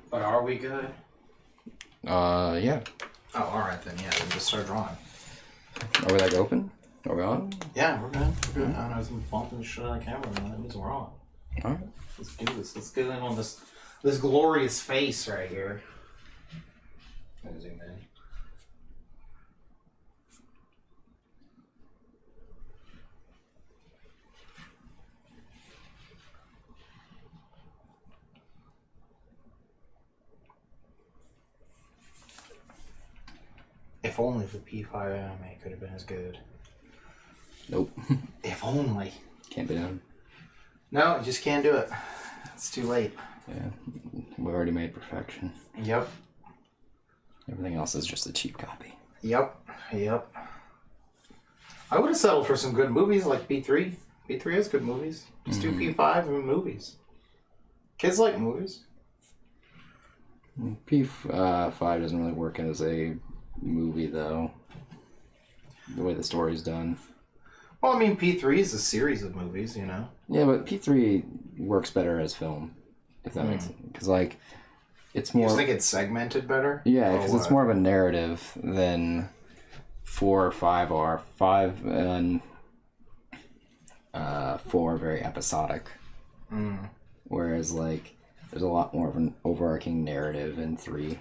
But are we good? Yeah. Oh, alright then, yeah, then just start drawing. Are we like open? Are we on? Yeah, we're good. We're good. I don't know, some bumping shit on the camera, man. That means we're on. Alright. Let's do this. Let's get in on this glorious face right here. Let me zoom in. If only the P5 anime could have been as good. Nope. If only. Can't be done. No, you just can't do it. It's too late. Yeah. We've already made perfection. Yep. Everything else is just a cheap copy. Yep. Yep. I would have settled for some good movies like P3. P3 has good movies. Just do P5 and movies. Kids like movies. P5 doesn't really work as a movie, though. The way the story's done. Well, I mean, P3 is a series of movies, you know? Yeah, but P3 works better as film, if that makes sense. Because, like, it's more... You just think it's segmented better? Yeah, because it's more of a narrative than 4 or 5 are. 5 and 4 are very episodic. Whereas, like, there's a lot more of an overarching narrative in 3.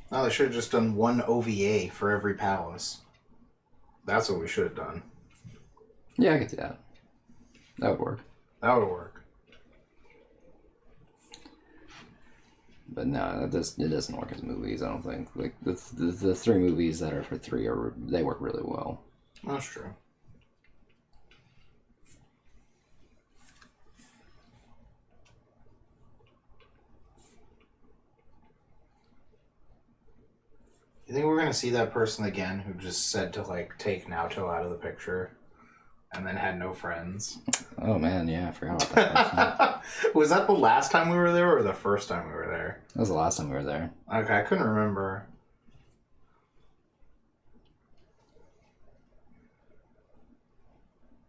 No, they should have just done one OVA for every palace. That's what we should have done. Yeah, I could do that. That would work. That would work. But no, it doesn't work as movies, I don't think. Like, the 3 movies that are for 3, they work really well. That's true. You think we're going to see that person again who just said to, like, take Naoto out of the picture and then had no friends? Oh, man, yeah, I forgot about that person. Was that the last time we were there or the first time we were there? That was the last time we were there. Okay, I couldn't remember.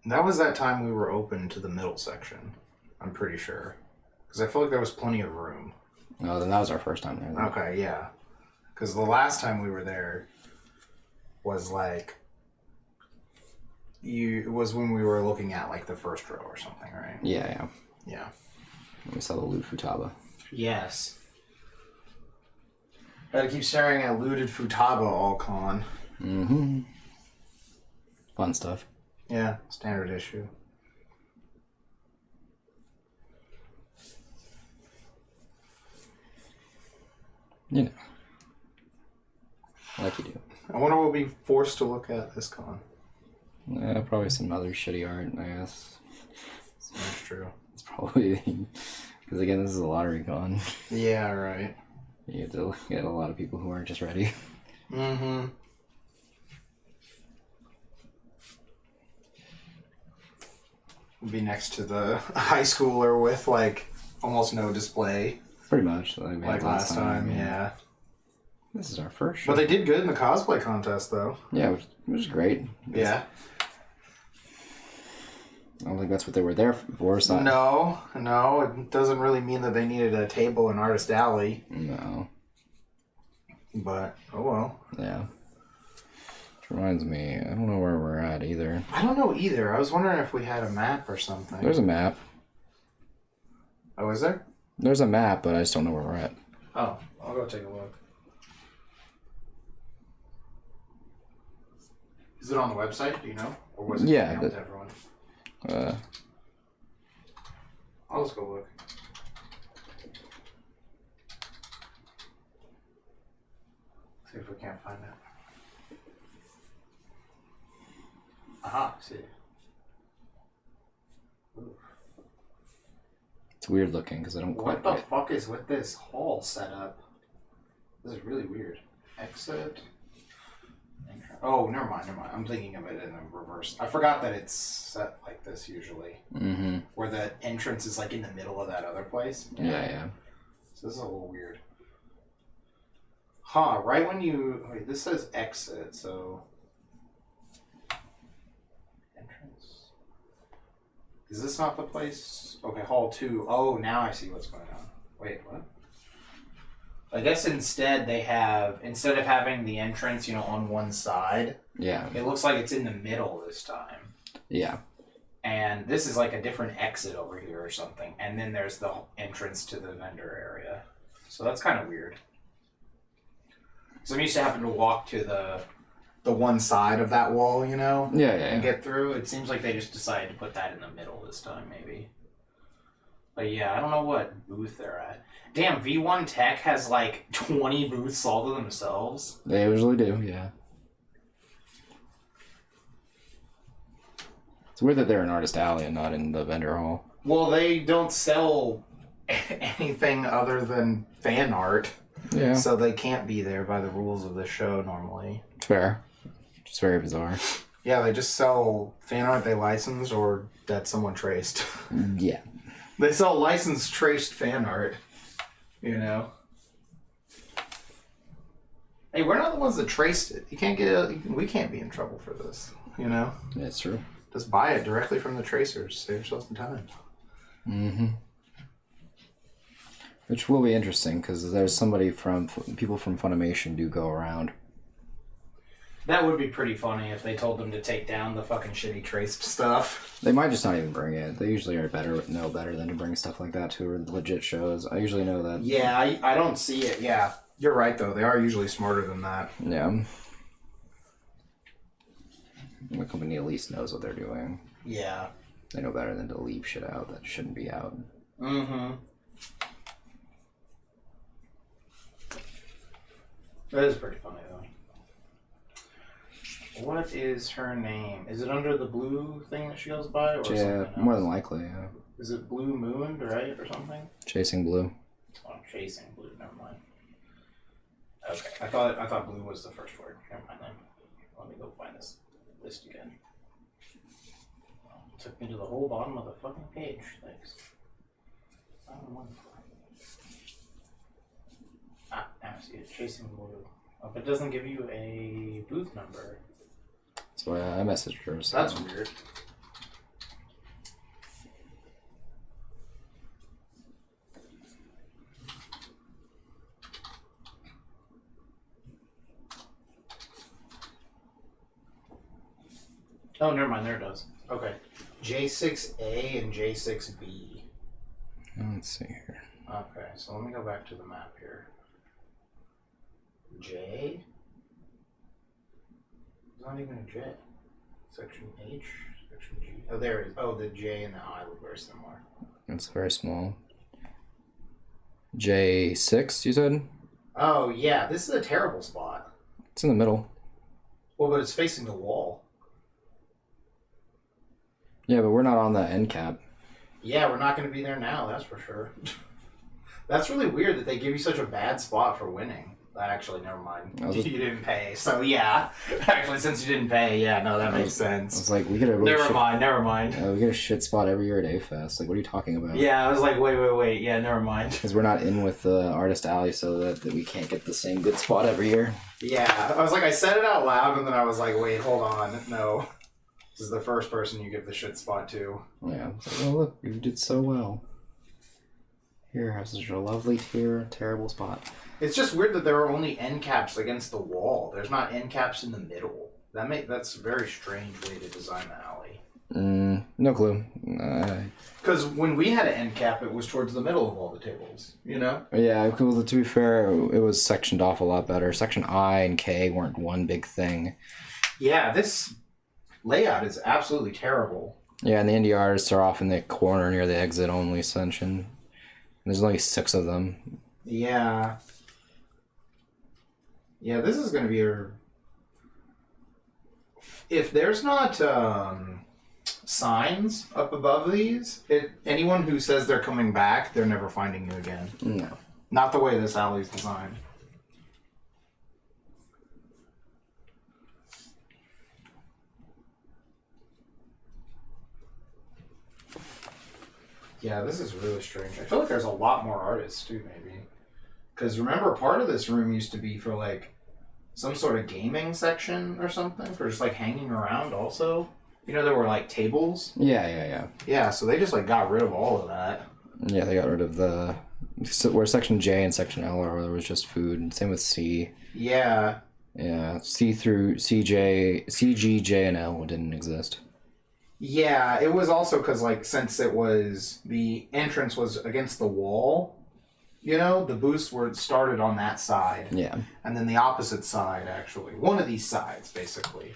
That was that time we were open to the middle section, I'm pretty sure. Because I feel like there was plenty of room. Oh, then that was our first time there. Okay, yeah. Because the last time we were there was like... It was when we were looking at like the first row or something, right? Yeah. Yeah. We saw the loot Futaba. Yes. Gotta keep staring at looted Futaba all con. Mm-hmm. Fun stuff. Yeah, standard issue. You know. Like you do. I wonder what we'll be forced to look at this con. Probably some other shitty art, I guess. That's true. It's probably... Because again, this is a lottery con. Yeah, right. You get to get a lot of people who aren't just ready. Mm-hmm. We'll be next to the high schooler with, like, almost no display. Pretty much. Like last time, yeah. This is our first show. But they did good in the cosplay contest, though. Yeah, which is great. Yeah. I don't think that's what they were there for. So No, it doesn't really mean that they needed a table in Artist Alley. No. But, oh well. Yeah. Which reminds me, I don't know where we're at either. I don't know either. I was wondering if we had a map or something. There's a map. Oh, is there? There's a map, but I just don't know where we're at. Oh, I'll go take a look. Is it on the website? Do you know? Or was it emailed to everyone? I'll just go look. See if we can't find it. Aha, see. Ooh. It's weird looking because I don't quite What the fuck is with this hall setup? This is really weird. Exit. Oh, never mind. I'm thinking of it in the reverse. I forgot that it's set like this usually. Mm-hmm. Where the entrance is like in the middle of that other place. Yeah. So this is a little weird. Huh, right when you... Wait, this says exit, so... Is this not the place? Okay, hall 2. Oh, now I see what's going on. Wait, what? I guess instead of having the entrance, on one side, it looks like it's in the middle this time. Yeah. And this is like a different exit over here or something. And then there's the entrance to the vendor area. So that's kind of weird. So I'm used to having to walk to the one side of that wall, and get through. It seems like they just decided to put that in the middle this time, maybe. But yeah, I don't know what booth they're at. Damn, V1 Tech has like 20 booths all to themselves. They usually do, yeah. It's weird that they're in Artist Alley and not in the vendor hall. Well, they don't sell anything other than fan art. Yeah. So they can't be there by the rules of the show normally. Fair. It's very bizarre. Yeah, they just sell fan art they license or that someone traced. Yeah. They sell licensed traced fan art. Hey, we're not the ones that traced it. We can't be in trouble for this, That's true. Just buy it directly from the tracers. Save yourself some time. Mm-hmm. Which will be interesting, because there's people from Funimation do go around. That would be pretty funny if they told them to take down the fucking shitty traced stuff. They might just not even bring it. They usually know better than to bring stuff like that to legit shows. I usually know that. Yeah, I don't see it. Yeah. You're right, though. They are usually smarter than that. Yeah. The company at least knows what they're doing. Yeah. They know better than to leave shit out that shouldn't be out. Mm-hmm. That is pretty funny, though. What is her name? Is it under the blue thing that she goes by? Or yeah, more than likely, yeah. Is it Blue Moon, right, or something? Chasing Blue. Oh, Chasing Blue, never mind. Okay, I thought blue was the first word. Never mind then. Let me go find this list again. Well, it took me to the whole bottom of the fucking page. Thanks. I don't know what for. Now I see it. Chasing Blue. Oh, but it doesn't give you a booth number. That's why I messaged her. So. That's weird. Oh, never mind. There it does. Okay. J6A and J6B. Let's see here. Okay, so let me go back to the map here. J? There's not even a J. Section H? Section G? Oh, there it is. Oh, the J and the I look very similar. It's very small. J6, you said? Oh, yeah. This is a terrible spot. It's in the middle. Well, but it's facing the wall. Yeah, but we're not on the end cap. Yeah, we're not going to be there now, that's for sure. That's really weird that they give you such a bad spot for winning. Actually, never mind. You didn't pay, so yeah. Actually, since you didn't pay, yeah, no, that makes sense. I was like, we get a really never mind. We get a shit spot every year at A-Fest. Like, what are you talking about? Yeah, I was like, wait. Yeah, never mind. Because we're not in with the Artist Alley, so that we can't get the same good spot every year. Yeah, I was like, I said it out loud, and then I was like, wait, hold on, no. This is the first person you give the shit spot to. Yeah, it's like, oh look, you did so well. Here has such a lovely terrible spot. It's just weird that there are only end caps against the wall. There's not end caps in the middle. That's a very strange way to design the alley. No clue. Because when we had an end cap, it was towards the middle of all the tables, Yeah, cool. To be fair, it was sectioned off a lot better. Section I and K weren't one big thing. Yeah, this layout is absolutely terrible. Yeah, and the indie artists are off in the corner near the exit only section. There's only 6 of them. Yeah. Yeah, this is going to be if there's not signs up above these, anyone who says they're coming back, they're never finding you again. No. Not the way this alley's designed. Yeah, this is really strange. I feel like there's a lot more artists too, maybe. Because remember, part of this room used to be for like some sort of gaming section or something, for just like hanging around also. You know, there were like tables. Yeah. Yeah, so they just like got rid of all of that. Yeah, they got rid of the where section J and section L are. There was just food. And same with C. Yeah. Yeah, C through CJ, CG, J, and L didn't exist. Yeah, it was also because like since it was the entrance was against the wall, you know, the booths were started on that side. Yeah. And then the opposite side, actually, one of these sides basically,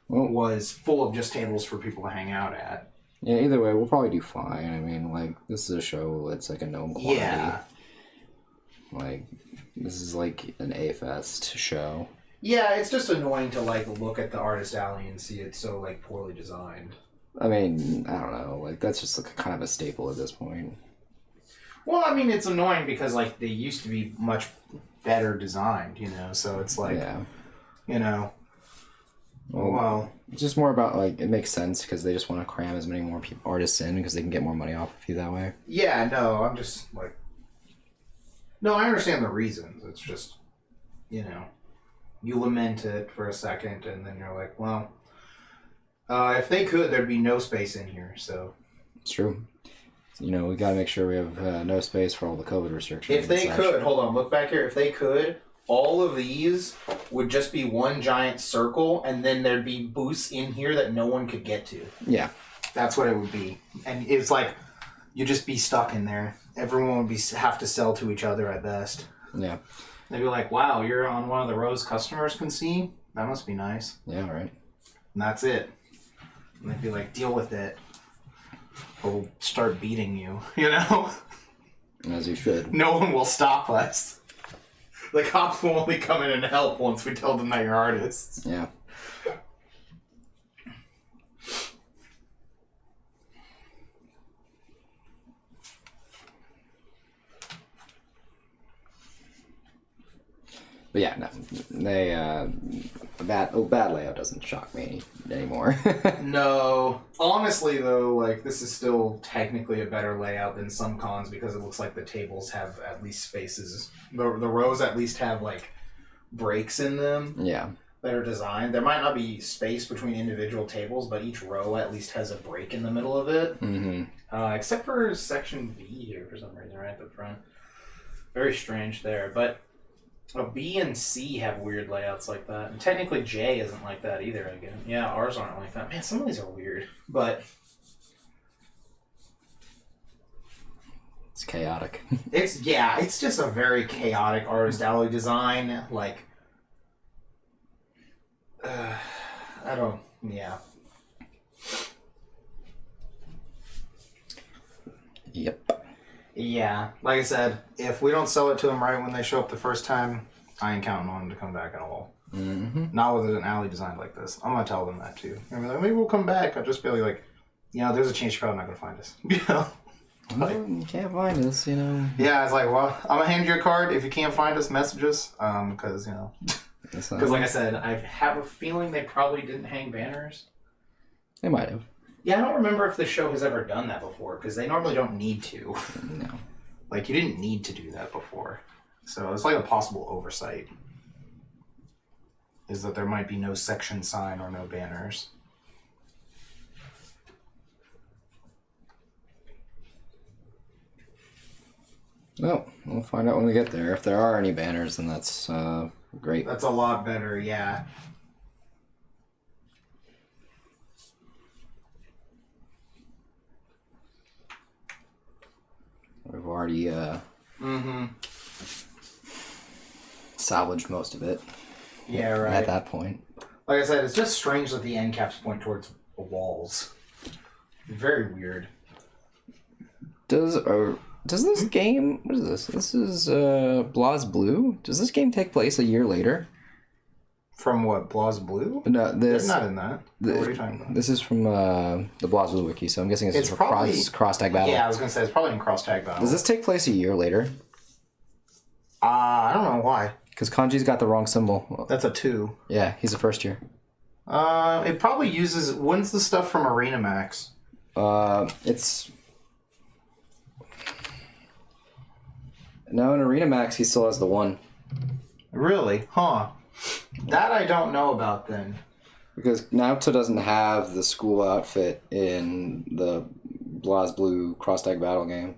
Well, was full of just tables for people to hang out at. yeah, either way, we'll probably do fine. I mean, like, this is a show that's like a known quantity. Yeah. Like, this is like an A-Fest show. Yeah, it's just annoying to like look at the artist alley and see it so like poorly designed. I mean, I don't know. Like, that's just like kind of a staple at this point. Well, I mean, it's annoying because like they used to be much better designed, you know. So it's like, Yeah. you know, Well, it's just more about like it makes sense because they just want to cram as many more artists in because they can get more money off of you that way. yeah, no, I'm just like, no, I understand the reasons. It's just, you know, you lament it for a second and then you're like, well, if they could, there'd be no space in here. So It's true. You know, we gotta make sure we have no space for all the COVID restrictions. if they could, hold on, look back here. If they could, all of these would just be one giant circle, and then there'd be booths in here that no one could get to. Yeah. That's what it would be, and it's like you'd just be stuck in there. Everyone would have to sell to each other at best. Yeah. They'd be like, "Wow, you're on one of the rows customers can see. That must be nice." Yeah. Right. And that's it. And they'd be like, "Deal with it, or we'll start beating you." You know. As you should. No one will stop us. The cops will only come in and help once we tell them that you're artists. Yeah. But yeah, no, they bad layout doesn't shock me anymore. No. Honestly, though, like, this is still technically a better layout than some cons because it looks like the tables have at least spaces. The rows at least have, like, breaks in them Yeah. that are designed. There might not be space between individual tables, but each row at least has a break in the middle of it. Mm-hmm. Except for section B here for some reason, right at the front. Very strange there, but B and C have weird layouts like that. And technically J isn't like that either, again. Yeah, ours aren't like that. Man, some of these are weird. But It's chaotic. it's just a very chaotic artist alley design. Like, yeah. Yep. Yeah, like I said, if we don't sell it to them right when they show up the first time, I ain't counting on them to come back at all. Mm-hmm. Not with an alley designed like this. I'm gonna tell them that too. Like, maybe we'll come back. I'll just be like, you know, there's a chance you're probably not gonna find us. You know? Well, you can't find us, you know. Yeah, it's like, well, I'm gonna hand you a card. If you can't find us, message us. Because you know, because like I said, I have a feeling they probably didn't hang banners. They might have. Yeah, I don't remember if the show has ever done that before because they normally don't need to. No. Like, you didn't need to do that before. So it's like a possible oversight. Is that there might be no section sign or no banners. Well, we'll find out when we get there. If there are any banners, then that's great. That's a lot better, yeah. We've already salvaged most of it. Yeah, right. At that point. Like I said, it's just strange that the end caps point towards the walls. Very weird. Does this game... What is this? This is Blas Blue? Does this game take place a year later? From what, Blas Blue? No, this... They're not in that. What are you talking about? This is from the Blas Blue wiki, so I'm guessing it's for probably, cross tag battle. Yeah, I was going to say, it's probably in cross tag battle. Does this take place a year later? I don't know why. Because Kanji's got the wrong symbol. That's a 2. Yeah, he's a first year. It probably uses... When's the stuff from Arena Max? It's... No, in Arena Max, he still has the 1. Really? Huh. That I don't know about then. Because Naoto doesn't have the school outfit in the BlazBlue Cross-Tag Battle game.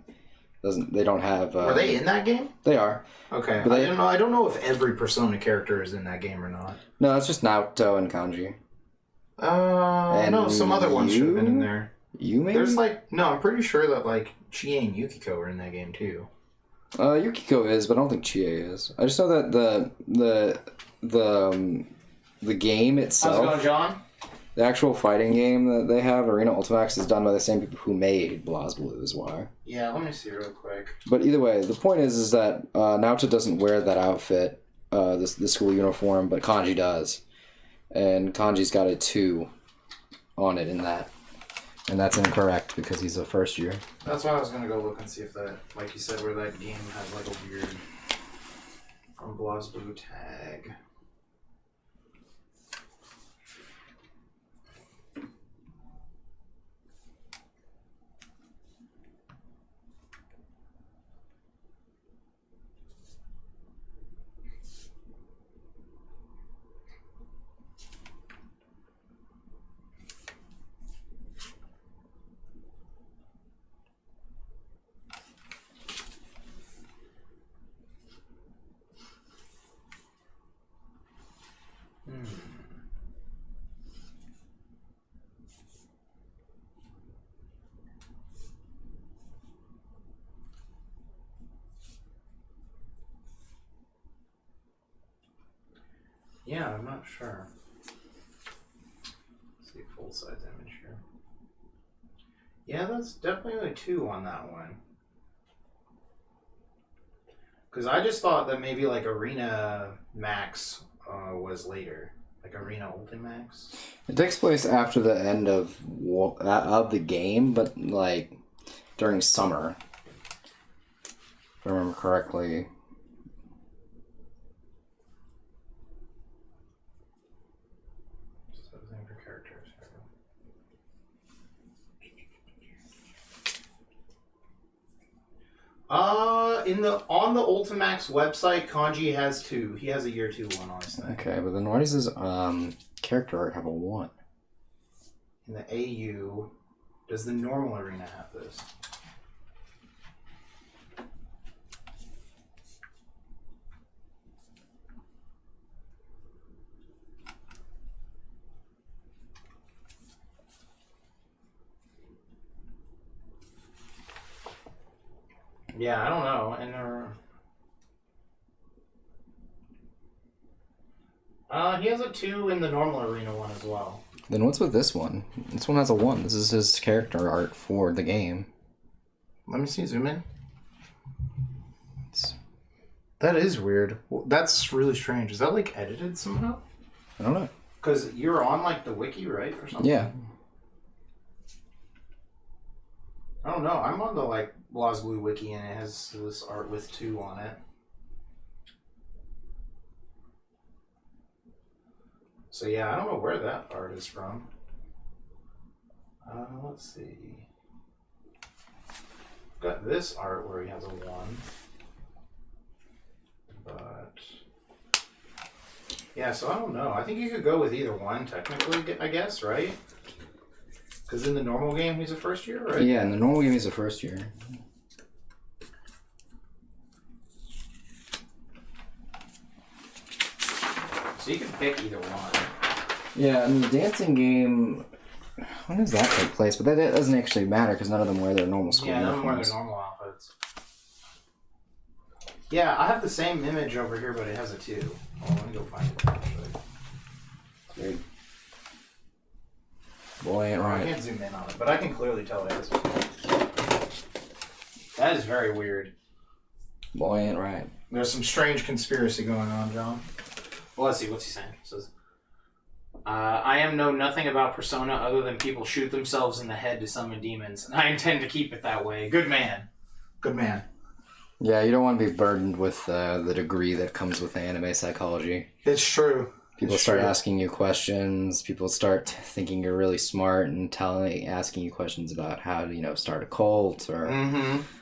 They don't have... Were they in that game? They are. Okay. I don't know if every Persona character is in that game or not. No, it's just Naoto and Kanji. No, some other ones should have been in there. You maybe? There's I'm pretty sure that Chie and Yukiko are in that game too. Yukiko is, but I don't think Chie is. I just know that the game itself... How's it going, John? The actual fighting game that they have, Arena Ultimax, is done by the same people who made BlazBlue, is why. Yeah, let me see real quick. But either way, the point is that Naoto doesn't wear that outfit, the school uniform, but Kanji does. And Kanji's got a 2 on it in that. And that's incorrect because he's a first year. That's why I was going to go look and see if that, like you said, where that game has a weird from BlazBlue tag. Yeah, I'm not sure. Let's see full size image here. Yeah, that's definitely a 2 on that one. Because I just thought that maybe Arena Max was later. Arena Ultimax. It takes place after the end of the game, but during summer. If I remember correctly. On the Ultimax website, Kanji has 2. He has a year 2 one on his thing. Okay, but then why does his character art have a 1? In the AU, does the normal arena have this? Yeah, I don't know. And he has a 2 in the normal arena one as well. Then what's with this one? This one has a 1. This is his character art for the game. Let me see. Zoom in. That is weird. That's really strange. Is that edited somehow? I don't know. Because you're on the wiki, right, or something? Yeah. I don't know. I'm on the BlazBlue wiki and it has this art with 2 on it. So yeah, I don't know where that art is from. Let's see. Got this art where he has a 1. But yeah, so I don't know. I think you could go with either one technically, I guess, right? Because in the normal game, he's a first year, right? Yeah, in the normal game, he's a first year. So you can pick either one. Yeah, in the dancing game, when does that take place? But that doesn't actually matter because none of them wear their normal school uniforms. Yeah, none wear their normal outfits. Yeah, I have the same image over here, but it has a 2. Oh, let me go find it. Weird. Boy, ain't right. I can't zoom in on it, but I can clearly tell it has. That is very weird. Boy, ain't right. There's some strange conspiracy going on, John. Well, let's see. What's he saying? It says, I know nothing about Persona other than people shoot themselves in the head to summon demons, and I intend to keep it that way. Good man. Good man. Yeah, you don't want to be burdened with the degree that comes with anime psychology. It's true. People start asking you questions. People start thinking you're really smart and asking you questions about how to, start a cult or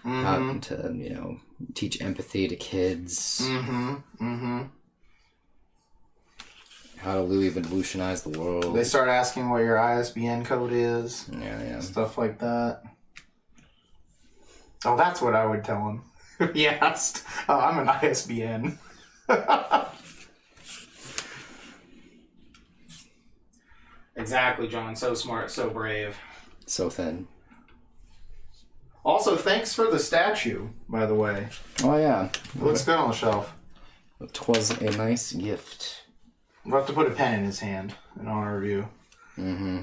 how to, teach empathy to kids. How to revolutionize the world. They start asking what your ISBN code is. Yeah. Stuff like that. Oh, that's what I would tell him. If he asked. Oh, I'm an ISBN. Exactly, John. So smart, so brave. So thin. Also, thanks for the statue, by the way. Oh, yeah. It looks good on the shelf. It was a nice gift. We'll have to put a pen in his hand in honor of you. Mm-hmm.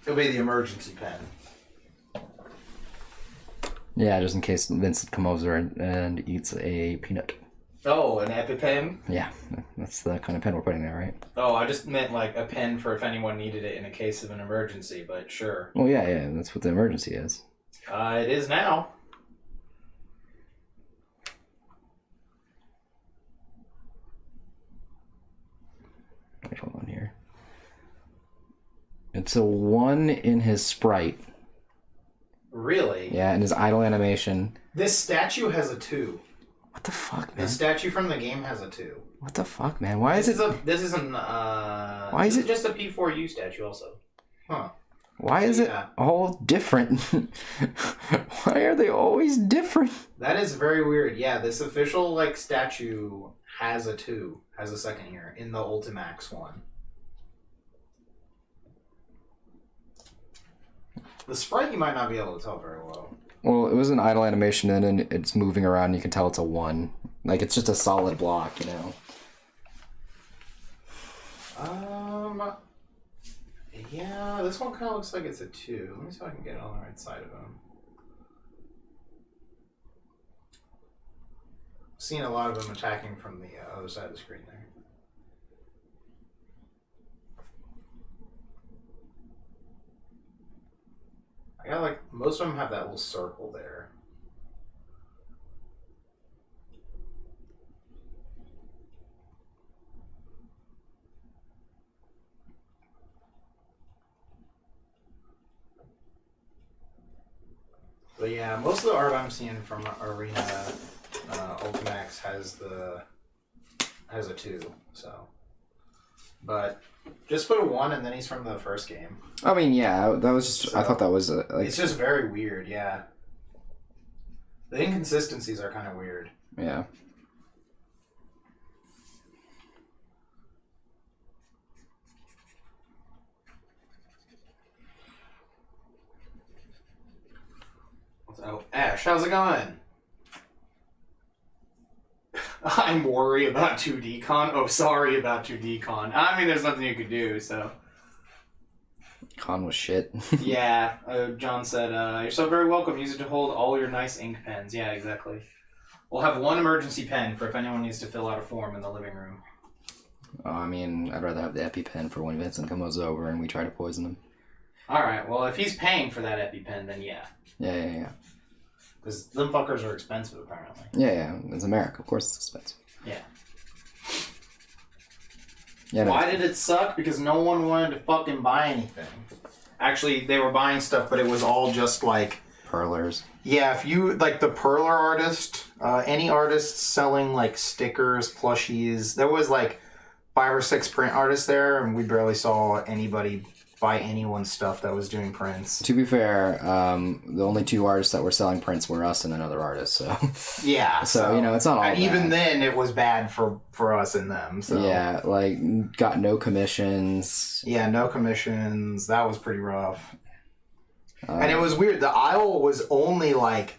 It'll be the emergency pen. Yeah, just in case Vincent comes over and eats a peanut. Oh, an EpiPen? Yeah, that's the kind of pen we're putting there, right? Oh, I just meant like a pen for if anyone needed it in a case of an emergency, but sure. Well, yeah, that's what the emergency is. It is now. Wait, hold on here. It's a 1 in his sprite. Really? Yeah, in his idle animation. This statue has a 2. What the fuck, man? The statue from the game has a 2. What the fuck, man? Why is it? This is an. Why is it just a P4U statue? Also, huh? Why is it all different? Why are they always different? That is very weird. Yeah, this official like statue has a 2, has a second here in the Ultimax one. The sprite you might not be able to tell very well. Well, it was an idle animation and it's moving around. You can tell it's a 1. Like, it's just a solid block, you know? Yeah, this one kind of looks like it's a 2. Let me see if I can get it on the right side of him. Seeing a lot of them attacking from the other side of the screen there. I got like, most of them have that little circle there. But yeah, most of the art I'm seeing from Arena Ultimax has a 2, so. But just put a 1 and then he's from the first game. I mean, yeah, that was just. So, I thought that was like. It's just very weird, yeah. The inconsistencies are kind of weird. Yeah. So, Ash, how's it going? I'm worried about 2D-Con. Oh, sorry about 2D-Con. I mean, there's nothing you could do, so. Con was shit. Yeah, John said, you're so very welcome. Use it to hold all your nice ink pens. Yeah, exactly. We'll have 1 emergency pen for if anyone needs to fill out a form in the living room. I mean, I'd rather have the EpiPen for when Vincent comes over and we try to poison him. Alright, well, if he's paying for that EpiPen, then yeah. Yeah. Because them fuckers are expensive, apparently. Yeah. It's America. Of course it's expensive. Yeah. Yeah. Why did it suck? Because no one wanted to fucking buy anything. Actually, they were buying stuff, but it was all just like... Perlers. Yeah, if you... Like, the perler artist, any artist selling, like, stickers, plushies... There was, like, 5 or 6 print artists there, and we barely saw anybody buy anyone's stuff that was doing prints. To be fair, the only 2 artists that were selling prints were us and another artist, so... Yeah. So, you know, it's not all and bad. even then, it was bad for us and them, so... Yeah, like, got no commissions. Yeah, no commissions. That was pretty rough. And it was weird. The aisle was only, like,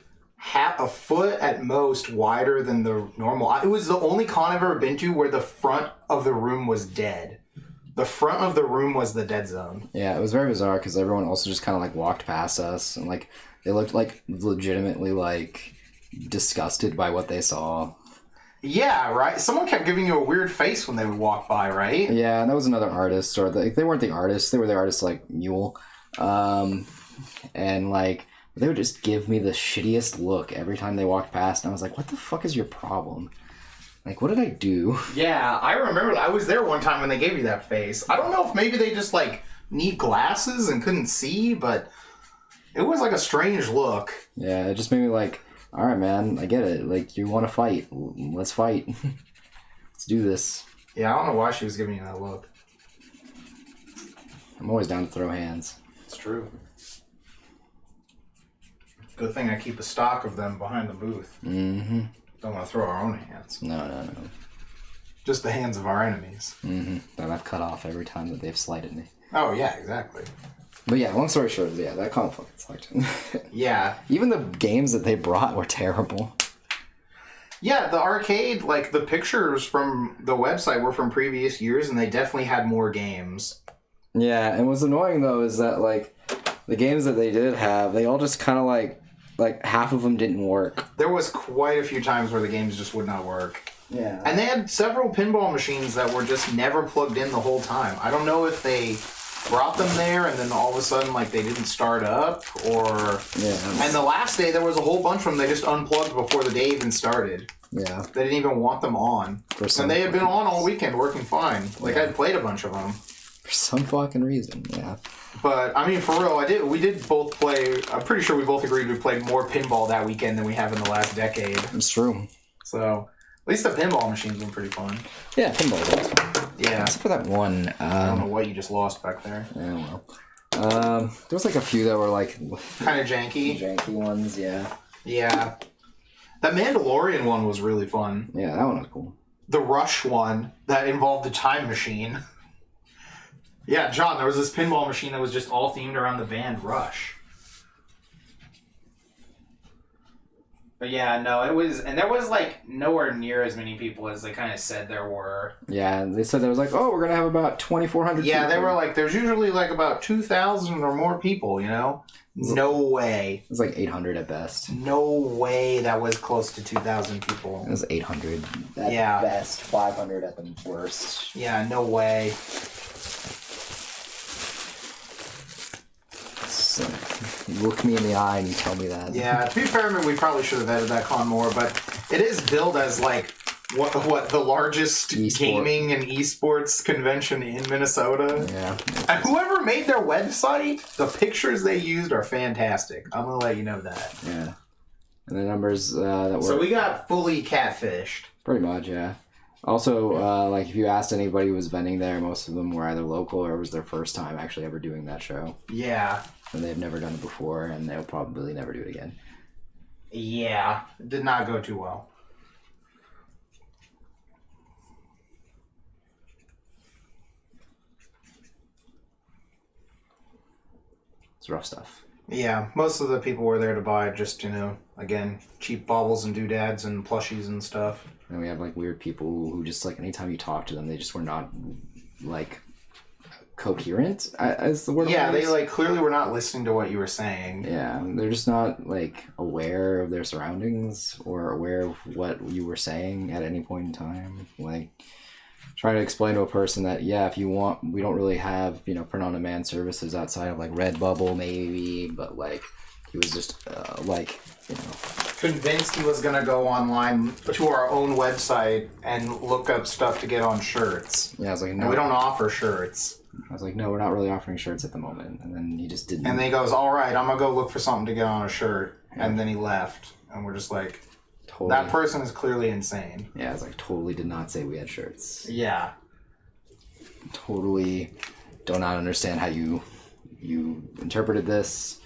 a foot at most wider than the normal... It was the only con I've ever been to where the front of the room was dead. The front of the room was the dead zone. Yeah, it was very bizarre because everyone also just kind of like walked past us and like they looked like legitimately like disgusted by what they saw. Yeah, right? Someone kept giving you a weird face when they would walk by, right? Yeah, and that was another artist, or they weren't the artists, they were the artists like Mule. And like they would just give me the shittiest look every time they walked past and I was like, what the fuck is your problem? Like, what did I do? Yeah, I remember. I was there one time when they gave you that face. I don't know if maybe they just, like, need glasses and couldn't see, but it was, like, a strange look. Yeah, it just made me like, all right, man, I get it. Like, you want to fight. Let's fight. Let's do this. Yeah, I don't know why she was giving you that look. I'm always down to throw hands. It's true. Good thing I keep a stock of them behind the booth. Mm-hmm. Don't want to throw our own hands. No. Just the hands of our enemies. Mm-hmm. That I've cut off every time that they've slighted me. Oh, yeah, exactly. But yeah, long story short, yeah, that con fucking sucked. Yeah. Even the games that they brought were terrible. Yeah, the arcade, like, the pictures from the website were from previous years, and they definitely had more games. Yeah, and what's annoying, though, is that, like, the games that they did have, they all just kind of, like, half of them didn't work. There was quite a few times where the games just would not work. Yeah. And they had several pinball machines that were just never plugged in the whole time. I don't know if they brought them there and then all of a sudden, like, they didn't start up, or... Yeah. And the last day, there was a whole bunch of them they just unplugged before the day even started. Yeah. They didn't even want them on. And they had been on all weekend working fine. Like, I'd played a bunch of them. For some fucking reason, yeah. But, I mean, for real, we did both play... I'm pretty sure we both agreed we played more pinball that weekend than we have in the last decade. It's true. So, at least the pinball machines were pretty fun. Yeah, pinball was fun. Yeah. Except for that one. I don't know what you just lost back there. Yeah, well. There was like a few that were like... Kind of janky. Janky ones, yeah. Yeah. That Mandalorian one was really fun. Yeah, that one was cool. The Rush one that involved a time machine. Yeah, John, there was this pinball machine that was just all themed around the band Rush. But yeah, no, it was... And there was, like, nowhere near as many people as they kind of said there were. Yeah, they said there was like, oh, we're going to have about 2,400 Yeah, people. they were like, there's usually, like, about 2,000 or more people, you know? No way. It was like 800 at best. No way that was close to 2,000 people. It was 800 at best, 500 at the worst. Yeah, no way. So, you look me in the eye and you tell me that. Yeah, to be fair, I mean, we probably should have edited that con more, but it is billed as, like, what the largest gaming and esports convention in Minnesota. Yeah. And whoever made their website, the pictures they used are fantastic. I'm going to let you know that. Yeah. And the numbers that were... So we got fully catfished. Pretty much, yeah. Also, like, if you asked anybody who was vending there, most of them were either local or it was their first time actually ever doing that show. Yeah. And they've never done it before, and they'll probably never do it again. Yeah. It did not go too well. It's rough stuff. Yeah, most of the people were there to buy just, you know, again, cheap baubles and doodads and plushies and stuff. And we have, like, weird people who just, like, anytime you talk to them, they just were not, like, coherent, is the word. Yeah, they, like, clearly were not listening to what you were saying. Yeah, they're just not, like, aware of their surroundings or aware of what you were saying at any point in time. Like, trying to explain to a person that, yeah, if you want, we don't really have, you know, print-on-demand services outside of, like, Redbubble, maybe, but, like, he was just, like, you know... Convinced he was going to go online to our own website and look up stuff to get on shirts. Yeah, I was like, no. And we don't offer shirts. I was like, no, we're not really offering shirts at the moment. And then he just didn't. And then he goes, all right, I'm going to go look for something to get on a shirt. Yeah. And then he left. And we're just like, totally. That person is clearly insane. Yeah, I was like, totally did not say we had shirts. Yeah. Totally do not understand how you interpreted this.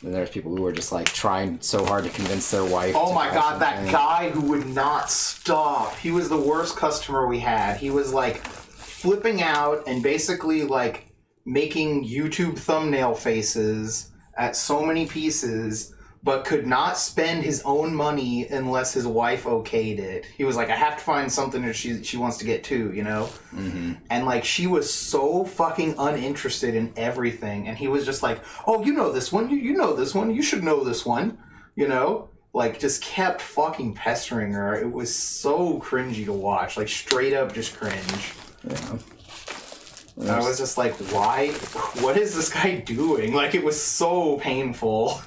And there's people who were just like trying so hard to convince their wife. Oh my god, that guy who would not stop. He was the worst customer we had. He was like flipping out and basically like making YouTube thumbnail faces at so many pieces, but could not spend his own money unless his wife okayed it. He was like, I have to find something that she wants to get too, you know? Mm-hmm. And like, she was so fucking uninterested in everything. And he was just like, oh, you know this one, you know this one, you should know this one, you know? Like, just kept fucking pestering her. It was so cringy to watch, like straight up just cringe. Yeah. And I was just like, why? What is this guy doing? Like, it was so painful.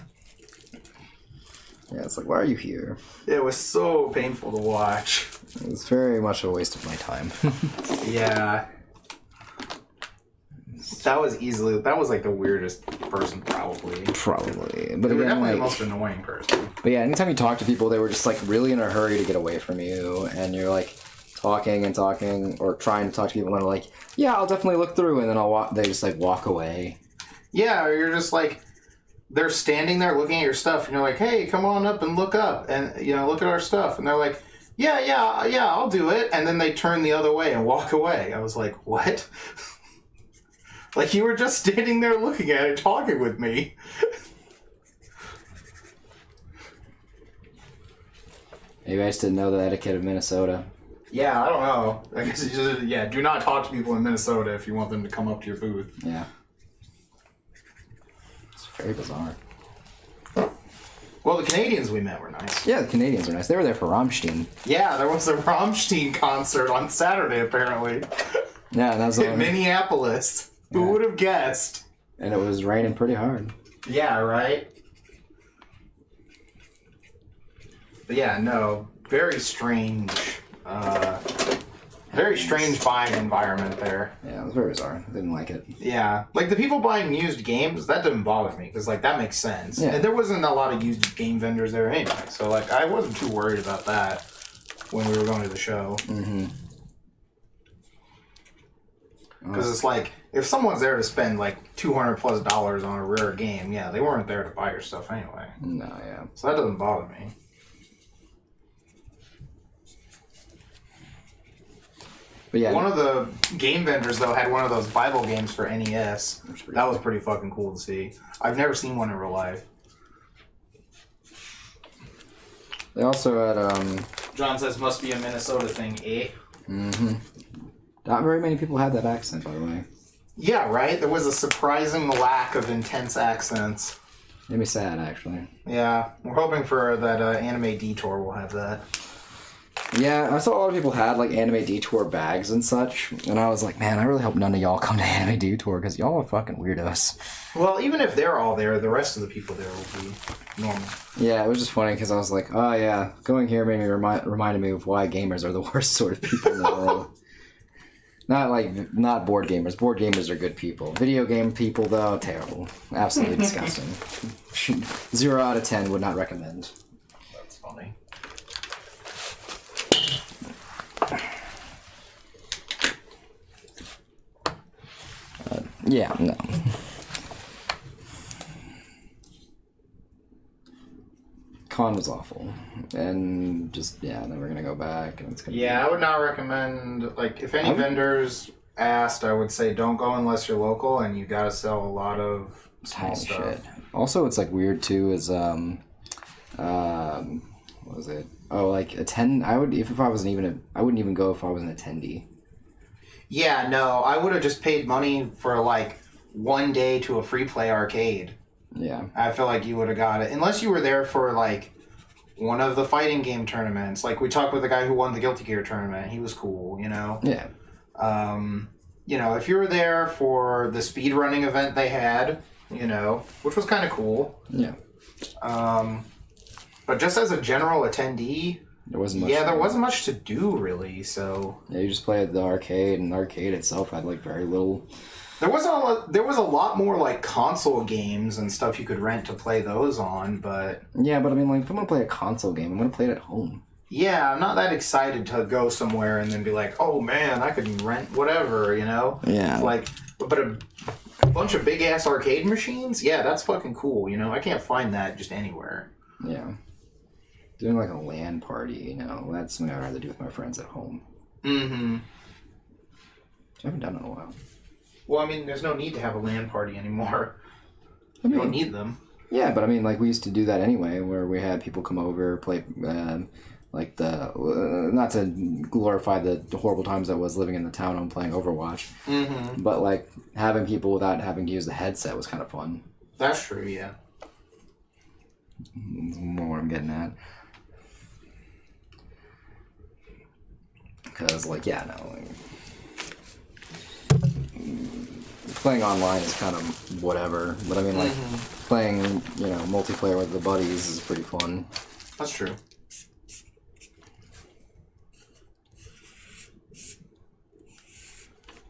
Yeah, it's like, why are you here? It was so painful to watch. It was very much a waste of my time. Yeah. That was like the weirdest person probably. Probably. But they were again, definitely like, the most annoying person. But yeah, anytime you talk to people, they were just like really in a hurry to get away from you, and you're like talking and talking, or trying to talk to people, and they're like, "Yeah, I'll definitely look through," and then they just like walk away. Yeah, or you're just like, they're standing there looking at your stuff, and you're like, "Hey, come on up and look up, and look at our stuff," and they're like, "Yeah, I'll do it," and then they turn the other way and walk away. I was like, "What?" Like, you were just standing there looking at it, talking with me. Maybe I just didn't know the etiquette of Minnesota. Yeah, I don't know. I guess it's just, do not talk to people in Minnesota if you want them to come up to your booth. Yeah. It's very bizarre. Well, the Canadians we met were nice. Yeah, the Canadians are nice. They were there for Rammstein. Yeah, there was a Rammstein concert on Saturday, apparently. Yeah, that was in Minneapolis. Yeah. Who would have guessed? And it was raining pretty hard. Yeah, right? But yeah, no, very strange buying environment there. Yeah, it was very bizarre. I didn't like it. Yeah, like the people buying used games, that didn't bother me because like that makes sense. Yeah. And there wasn't a lot of used game vendors there anyway, so like I wasn't too worried about that when we were going to the show. Mm-hmm. Because it's like, if someone's there to spend like $200+ on a rare game, yeah, they weren't there to buy your stuff anyway. No, yeah. So that doesn't bother me. But yeah, one of the game vendors, though, had one of those Bible games for NES. That was pretty fucking cool to see. I've never seen one in real life. They also had, John says, must be a Minnesota thing, eh? Mm-hmm. Not very many people had that accent, by the way. Yeah, right? There was a surprising lack of intense accents. Made me sad, actually. Yeah, we're hoping for that Anime Detour will have that. Yeah, I saw a lot of people had like Anime Detour bags and such, and I was like, man, I really hope none of y'all come to Anime Detour because y'all are fucking weirdos. Well, even if they're all there, the rest of the people there will be normal. Yeah, it was just funny because I was like, oh yeah, going here made me reminded me of why gamers are the worst sort of people in the world. Not board gamers. Board gamers are good people. Video game people, though, terrible. Absolutely disgusting. 0 out of 10 would not recommend. That's funny. Yeah, no. Con was awful, and just never gonna go back. And it's gonna I would not recommend. Like, if any vendors asked, I would say don't go unless you're local and you gotta sell a lot of small stuff. Shit. Also, it's like weird too. Is what was it? Oh, like attend. I would if I wasn't I wouldn't even go if I was an attendee. Yeah, no, I would have just paid money for like one day to a free play arcade. Yeah. I feel like you would have got it. Unless you were there for, like, one of the fighting game tournaments. Like, we talked with the guy who won the Guilty Gear tournament. He was cool, you know? Yeah. If you were there for the speedrunning event they had, which was kind of cool. Yeah. But just as a general attendee, there wasn't much to do, really, so... Yeah, you just play at the arcade, and the arcade itself had, like, very little... There was a lot more like console games and stuff you could rent to play those on, but... Yeah, but I mean, like, if I'm going to play a console game, I'm going to play it at home. Yeah, I'm not that excited to go somewhere and then be like, oh man, I could rent whatever, Yeah. It's like, but a bunch of big-ass arcade machines? Yeah, that's fucking cool, I can't find that just anywhere. Yeah. Doing like a LAN party, that's something I'd rather do with my friends at home. Mm-hmm. I haven't done it in a while. Well, I mean, there's no need to have a LAN party anymore. You don't need them. Yeah, but I mean, like, we used to do that anyway, where we had people come over, play, not to glorify the horrible times I was living in the town and playing Overwatch, but, like, having people without having to use the headset was kind of fun. That's true, yeah. That's more what I'm getting at. Because, like, playing online is kind of whatever, but I mean, like, playing, multiplayer with the buddies is pretty fun. That's true.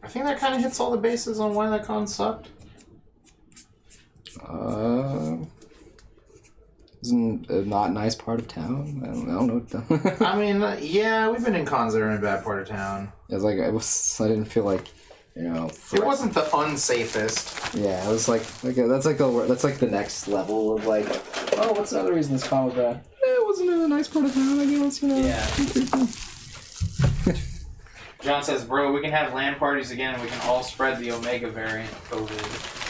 I think that kind of hits all the bases on why that con sucked. isn't a not nice part of town. I don't know. I mean, yeah, we've been in cons that are in a bad part of town. It's like I didn't feel like, you know. It wasn't the unsafest. Yeah, it was like that's like the next level of like, oh, what's another reason this con was bad? It wasn't in a nice part of town, I guess, you know. Yeah. John says, bro, we can have LAN parties again and we can all spread the Omega variant of COVID.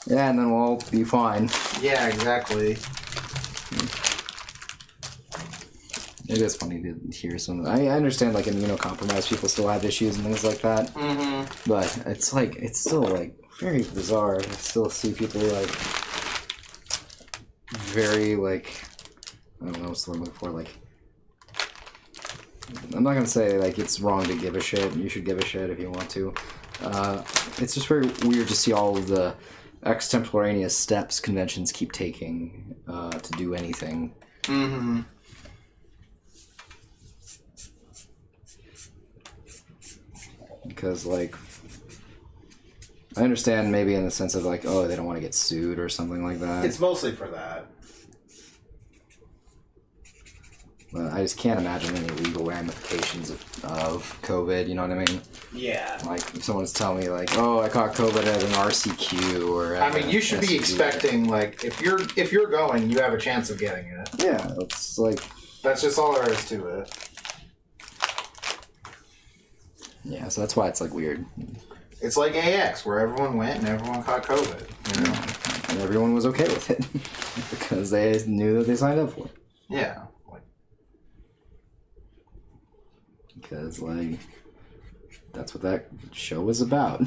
Yeah, and then we'll all be fine. Yeah, exactly. It is funny to hear some. I understand, like, immunocompromised people still have issues and things like that. Mm-hmm. But it's still like very bizarre. I still see people like very like, I don't know what's the word I'm looking for. Like, I'm not gonna say like it's wrong to give a shit. You should give a shit if you want to. It's just very weird to see all of the extemporaneous steps conventions keep taking to do anything. Mm-hmm. Because, like, I understand maybe in the sense of, like, oh, they don't want to get sued or something like that. It's mostly for that. But I just can't imagine any legal ramifications of COVID, you know what I mean? Yeah. Like, if someone's telling me, like, oh, I caught COVID at an RCQ or... I mean, you should be expecting, like, if you're going, you have a chance of getting it. Yeah, it's like... That's just all there is to it. Yeah, so that's why it's, like, weird. It's like AX, where everyone went and everyone caught COVID, you know? And everyone was okay with it. Because they knew that they signed up for it. Yeah. Because, like, that's what that show was about.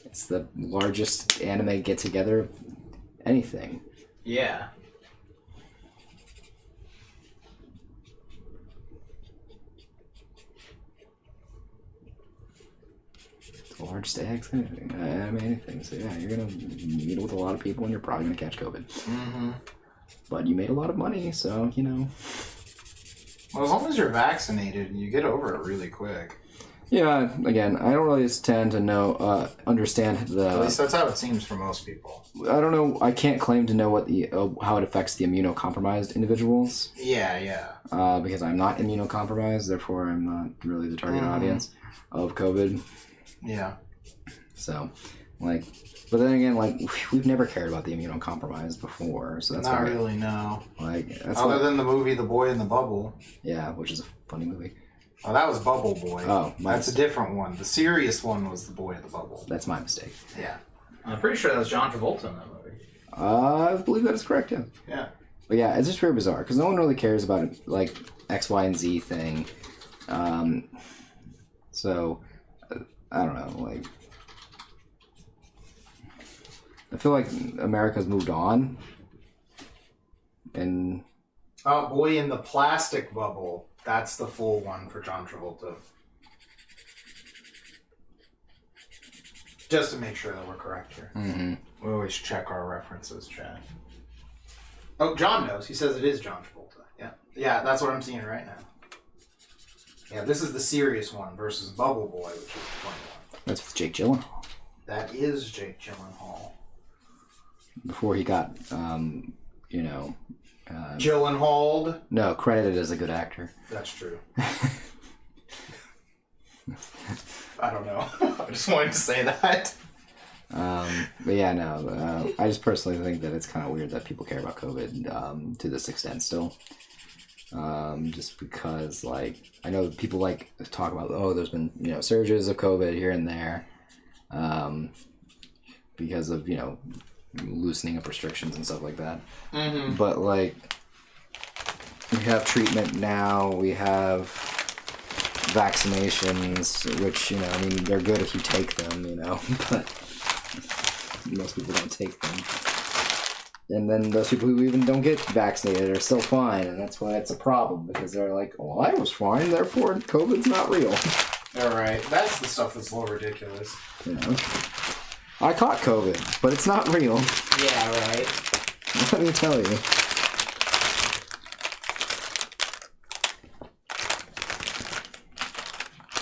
It's the largest anime get-together of anything. Yeah. The largest anime anything. So, yeah, you're going to meet with a lot of people and you're probably going to catch COVID. Mm-hmm. But you made a lot of money, so, you know... Well, as long as you're vaccinated, you get over it really quick. Yeah, again, I don't really tend to understand the... At least that's how it seems for most people. I don't know, I can't claim to know what how it affects the immunocompromised individuals. Yeah, yeah. Because I'm not immunocompromised, therefore I'm not really the target audience of COVID. Yeah. So, like... But then again, like, we've never cared about the immunocompromised before, so that's not why... really, no. Like, that's Other than the movie The Boy in the Bubble. Yeah, which is a funny movie. Oh, that was Bubble Boy. Oh, that's a different one. The serious one was The Boy in the Bubble. That's my mistake. Yeah. I'm pretty sure that was John Travolta in that movie. I believe that is correct, yeah. Yeah. But yeah, it's just very bizarre, because no one really cares about, like, X, Y, and Z thing. So, I don't know, like... I feel like America's moved on. And... Oh, Boy in the Plastic Bubble. That's the full one for John Travolta. Just to make sure that we're correct here. Mm-hmm. We always check our references, Chad. Oh, John knows. He says it is John Travolta. Yeah. Yeah, that's what I'm seeing right now. Yeah, this is the serious one versus Bubble Boy, which is the funny one. That's with Jake Gyllenhaal. That is Jake Gyllenhaal. Before he got, you know... Gyllenhaal? No, credited as a good actor. That's true. I don't know. I just wanted to say that. But yeah, no. I just personally think that it's kind of weird that people care about COVID to this extent still. Just because, like, I know people like talk about, oh, there's been, you know, surges of COVID here and there, because of, you know, loosening up restrictions and stuff like that. Mm-hmm. But, like, we have treatment now, we have vaccinations, which, you know, I mean, they're good if you take them, you know, but most people don't take them. And then those people who even don't get vaccinated are still fine, and that's why it's a problem, because they're like, well, I was fine, therefore COVID's not real. Alright, that's the stuff that's a little ridiculous. You know? I caught COVID, but it's not real. Yeah, right. Let me tell you.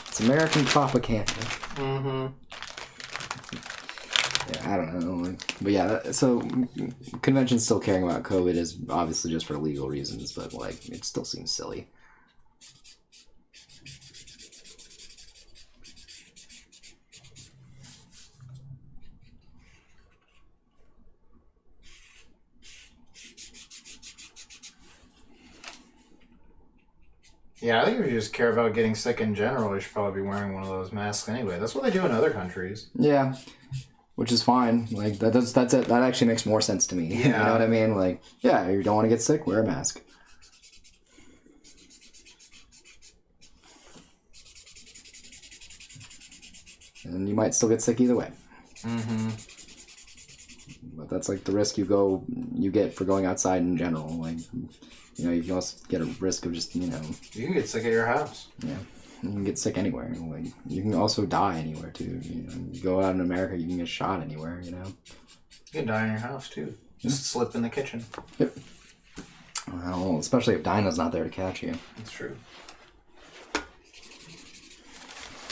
It's American propaganda. Mm-hmm. Yeah, I don't know. But yeah, so conventions still caring about COVID is obviously just for legal reasons, but like it still seems silly. Yeah, I think if you just care about getting sick in general, you should probably be wearing one of those masks anyway. That's what they do in other countries. Yeah, which is fine. Like that's it. That actually makes more sense to me. Yeah. You know what I mean? Like, yeah, you don't want to get sick, wear a mask. And you might still get sick either way. Mm-hmm. But that's like the risk you get for going outside in general. Like, you know, you can also get a risk of just, you know... You can get sick at your house. Yeah. You can get sick anywhere. Like, you can also die anywhere, too. You know, you go out in America, you can get shot anywhere, you know? You can die in your house, too. Just slip in the kitchen. Yep. Well, especially if Dinah's not there to catch you. That's true.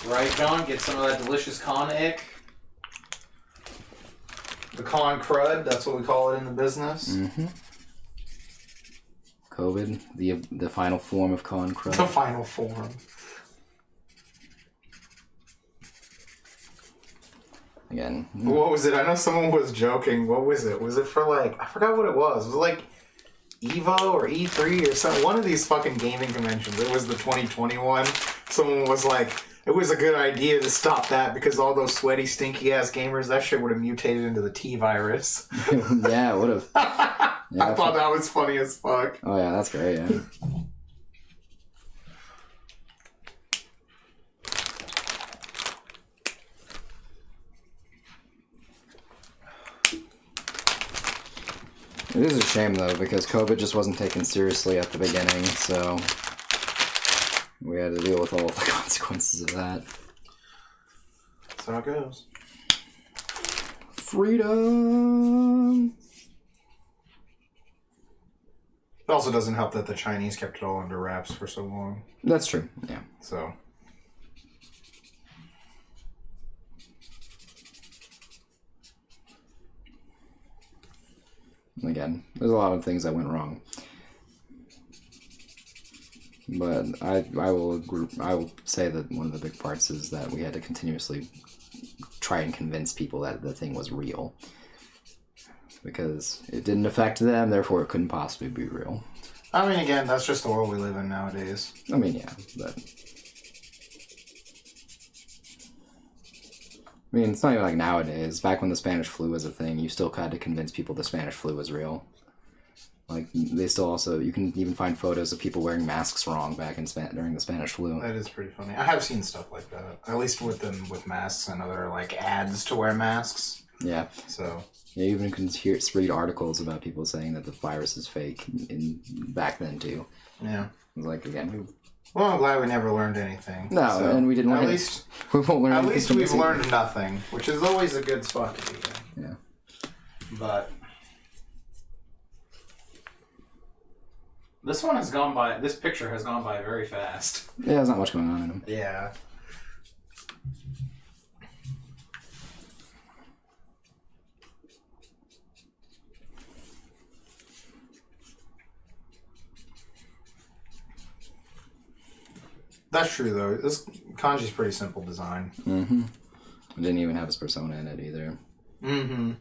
Right, John? Get some of that delicious con ick. The con crud, that's what we call it in the business. Mm-hmm. COVID, the final form of con crud. The final form. Again. What was it? I know someone was joking. What was it? Was it for like... I forgot what it was. Was it like EVO or E3 or something? One of these fucking gaming conventions. It was the 2021. Someone was like... It was a good idea to stop that because all those sweaty, stinky-ass gamers, that shit would have mutated into the T-virus. Yeah, it would have. Yeah, I thought that was funny as fuck. Oh, yeah, that's great, yeah. It is a shame, though, because COVID just wasn't taken seriously at the beginning, so we had to deal with all the consequences of that. That's how it goes. Freedom! It also doesn't help that the Chinese kept it all under wraps for so long. That's true, yeah. So... Again, there's a lot of things that went wrong. But I will say that one of the big parts is that we had to continuously try and convince people that the thing was real. Because it didn't affect them, therefore it couldn't possibly be real. I mean, again, that's just the world we live in nowadays. I mean, yeah, but... I mean, it's not even like nowadays. Back when the Spanish flu was a thing, you still had to convince people the Spanish flu was real. Like, they still also... You can even find photos of people wearing masks wrong back in during the Spanish flu. That is pretty funny. I have seen stuff like that. At least with them with masks and other, like, ads to wear masks. Yeah. So... Yeah, you even can read articles about people saying that the virus is fake back then, too. Yeah. Like, again... Well, I'm glad we never learned anything. No, so and we didn't learn at least we won't learn At anything least from we've this learned either. nothing, which is always a good spot to be in. Yeah. But this one has gone by. This picture has gone by very fast. Yeah, there's not much going on in them. Yeah. That's true, though. This kanji's pretty simple design. Mm-hmm. It didn't even have his persona in it either. Mm-hmm.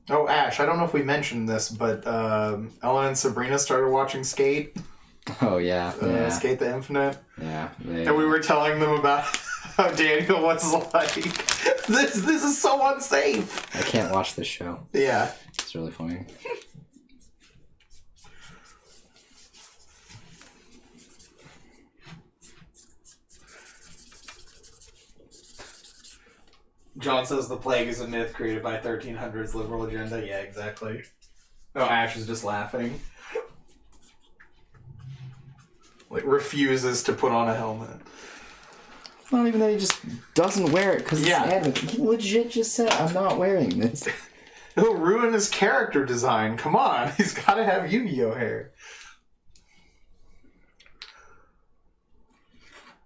Oh, Ash, I don't know if we mentioned this, but Ellen and Sabrina started watching Skate. Oh, yeah. Yeah. Skate the Infinite. Yeah. And we were telling them about how Daniel was like, this is so unsafe. I can't watch this show. Yeah. It's really funny. John says the plague is a myth created by 1300's liberal agenda. Yeah, exactly. Oh, Ash is just laughing. Like, refuses to put on a helmet. It's not even that he just doesn't wear it because Yeah. it's anime. He legit just said, I'm not wearing this. He'll ruin his character design. Come on, he's got to have Yu-Gi-Oh hair.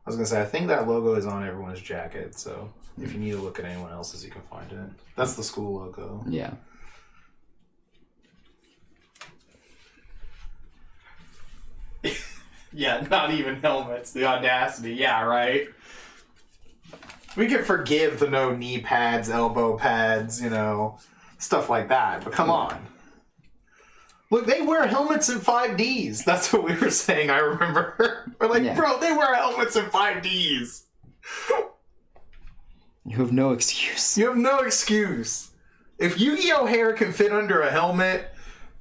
I was gonna say, I think that logo is on everyone's jacket, so if you need to look at anyone else's, you can find it. That's the school logo. Yeah. Yeah, not even helmets. The audacity. Yeah, right. We can forgive the no knee pads, elbow pads, stuff like that. But come on. Look, they wear helmets in 5Ds. That's what we were saying, I remember. We're like, bro, they wear helmets in 5Ds. You have no excuse. You have no excuse. If Yu-Gi-Oh hair can fit under a helmet,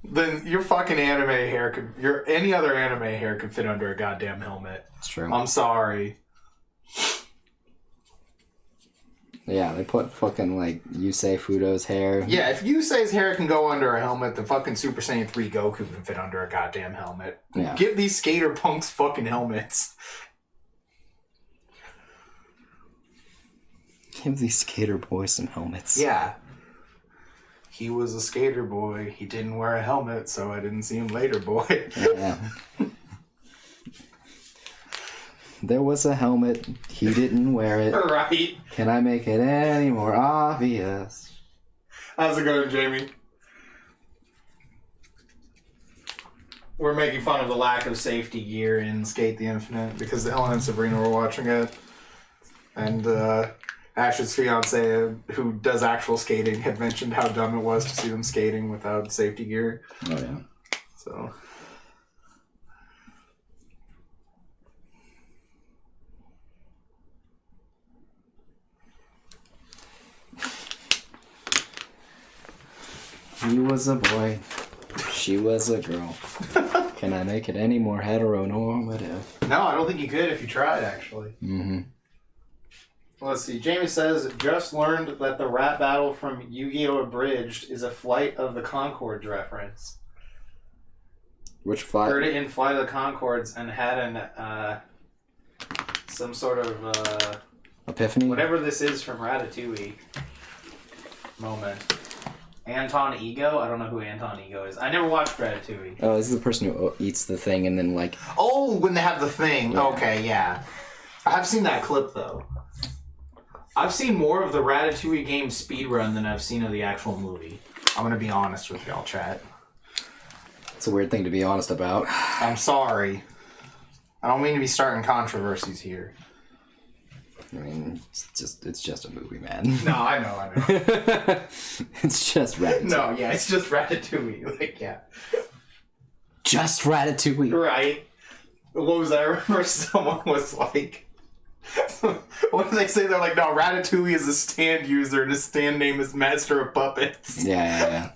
then your fucking anime hair any other anime hair could fit under a goddamn helmet. It's true. I'm sorry. Yeah, they put fucking, Yusei Fudo's hair. Yeah, if Yusei's hair can go under a helmet, then fucking Super Saiyan 3 Goku can fit under a goddamn helmet. Yeah. Give these skater punks fucking helmets. Give these skater boys some helmets. Yeah. He was a skater boy. He didn't wear a helmet, so I didn't see him later, boy. Yeah. There was a helmet. He didn't wear it. Right. Can I make it any more obvious? How's it going, Jamie? We're making fun of the lack of safety gear in Skate the Infinite because Ellen and Sabrina were watching it. And Ash's fiance, who does actual skating, had mentioned how dumb it was to see them skating without safety gear. Oh, yeah. So... He was a boy. She was a girl. Can I make it any more heteronormative? No, I don't think you could if you tried, actually. Mm-hmm. Let's see. Jamie says, just learned that the rap battle from Yu-Gi-Oh! Abridged is a Flight of the Conchords reference. Which flight? Heard it in Flight of the Conchords and had an, some sort of, Epiphany? whatever this is from Ratatouille moment. Anton Ego? I don't know who Anton Ego is. I never watched Ratatouille. Oh, this is the person who eats the thing and then, Oh, when they have the thing. Yeah. Okay, yeah. I've seen that clip, though. I've seen more of the Ratatouille game speedrun than I've seen of the actual movie. I'm going to be honest with y'all, chat. It's a weird thing to be honest about. I'm sorry. I don't mean to be starting controversies here. I mean, it's just a movie, man. No, I know. It's just Ratatouille. No, yeah, it's just Ratatouille. Like, yeah. Just Ratatouille. Right. What was that? I remember someone was like... what did they say? They're like, no, Ratatouille is a stand user and his stand name is Master of Puppets. Yeah.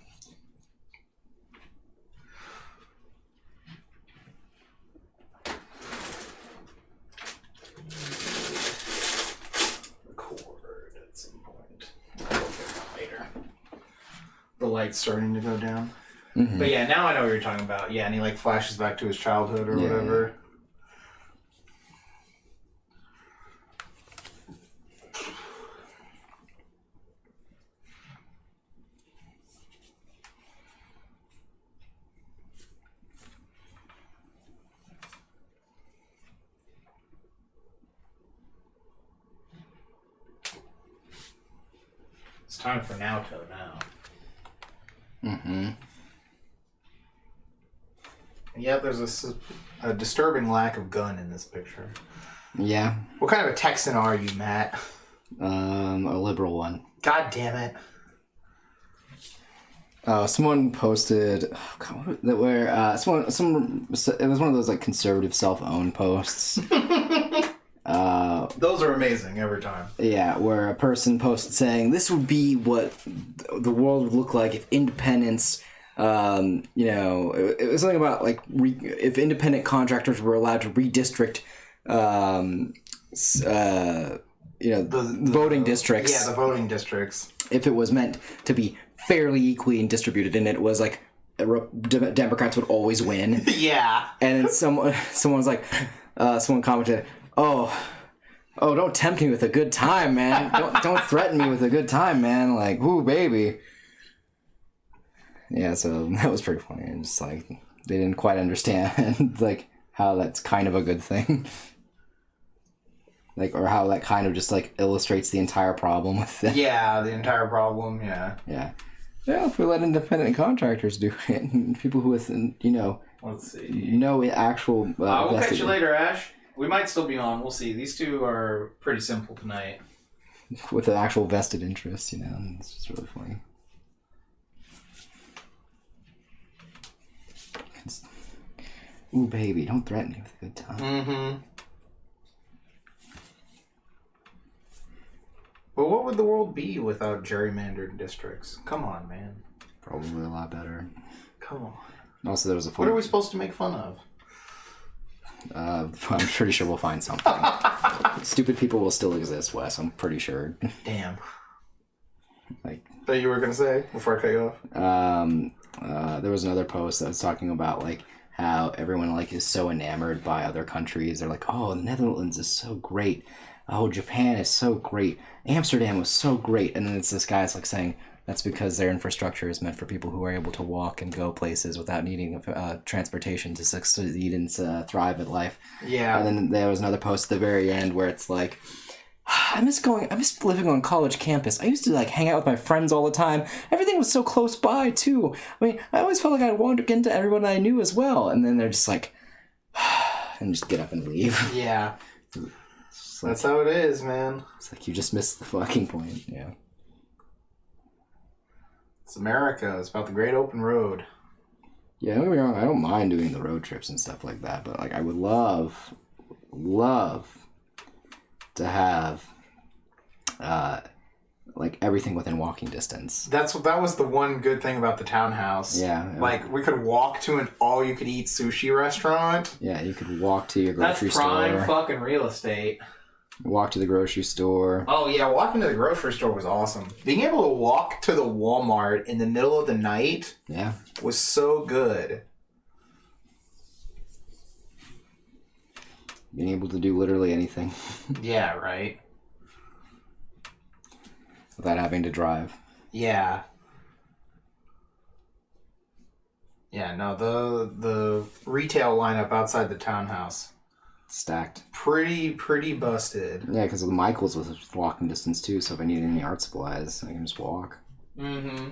The light's starting to go down. Mm-hmm. But yeah, now I know what you're talking about. Yeah, and he flashes back to his childhood or whatever. It's time for Naoto now. Mm-hmm. Yeah, there's a disturbing lack of gun in this picture. Yeah. What kind of a Texan are you, Matt? A liberal one. God damn it. Someone posted it was one of those conservative self-owned posts. Those are amazing every time. Yeah, where a person posted saying this would be what the world would look like if independence, it was something about if independent contractors were allowed to redistrict, the voting districts. Yeah, the voting districts. If it was meant to be fairly equally distributed, and it was Democrats would always win. Yeah. And then someone commented, Oh, don't tempt me with a good time, man. Don't threaten me with a good time, man. Like, ooh, baby. Yeah, so that was pretty funny. And just like they didn't quite understand like how that's kind of a good thing. Like, or how that kind of just like illustrates the entire problem with it. Yeah, the entire problem. Yeah. Yeah. Yeah, if we let independent contractors do it, people who with Let's see. Actual. We'll catch you later, Ash. We might still be on. We'll see. These two are pretty simple tonight. With an actual vested interest, and it's just really funny. Ooh, baby, don't threaten me with a good time. Mm-hmm. But what would the world be without gerrymandered districts? Come on, man. Probably a lot better. Come on. Also, there was a What are we supposed to make fun of? I'm pretty sure we'll find something. Stupid people will still exist, Wes. I'm pretty sure. Damn. Like that you were gonna say before I cut you off. There was another post that was talking about like how everyone like is so enamored by other countries. They're like, oh, the Netherlands is so great. Oh, Japan is so great. Amsterdam was so great. And then it's this guy's like saying that's because their infrastructure is meant for people who are able to walk and go places without needing transportation to succeed and thrive at life. Yeah. And then there was another post at the very end where it's like, I miss living on college campus. I used to like hang out with my friends all the time. Everything was so close by too. I mean, I always felt like I'd wander into everyone I knew as well. And then they're just like, and just get up and leave. Yeah. Like, that's how it is, man. It's like you just missed the fucking point. Yeah. It's America. It's about the great open road. Yeah, don't get me wrong. I don't mind doing the road trips and stuff like that, but like I would love to have like everything within walking distance. That was the one good thing about the townhouse. Yeah. Like we could walk to an all-you-could-eat sushi restaurant. Yeah, you could walk to your grocery store. That's prime fucking real estate. Walk to the grocery store. Oh yeah, walking to the grocery store was awesome. Being able to walk to the Walmart in the middle of the night, was so good. Being able to do literally anything. Yeah, right. Without having to drive. Yeah. Yeah, no, the retail lineup outside the townhouse. Stacked. Pretty busted. Yeah, because the Michaels was walking distance too, so if I need any art supplies, I can just walk. Mm-hmm.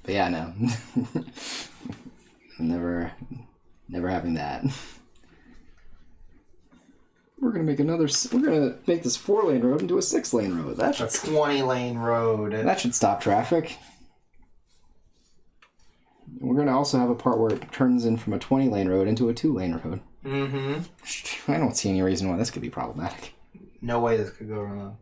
But yeah, no. Never having that. We're gonna make this 4-lane road into a 6-lane road. That's a 20-lane road. That should stop traffic. We're gonna also have a part where it turns in from a 20-lane road into a 2-lane road. Mm-hmm. I don't see any reason why this could be problematic. No way this could go wrong.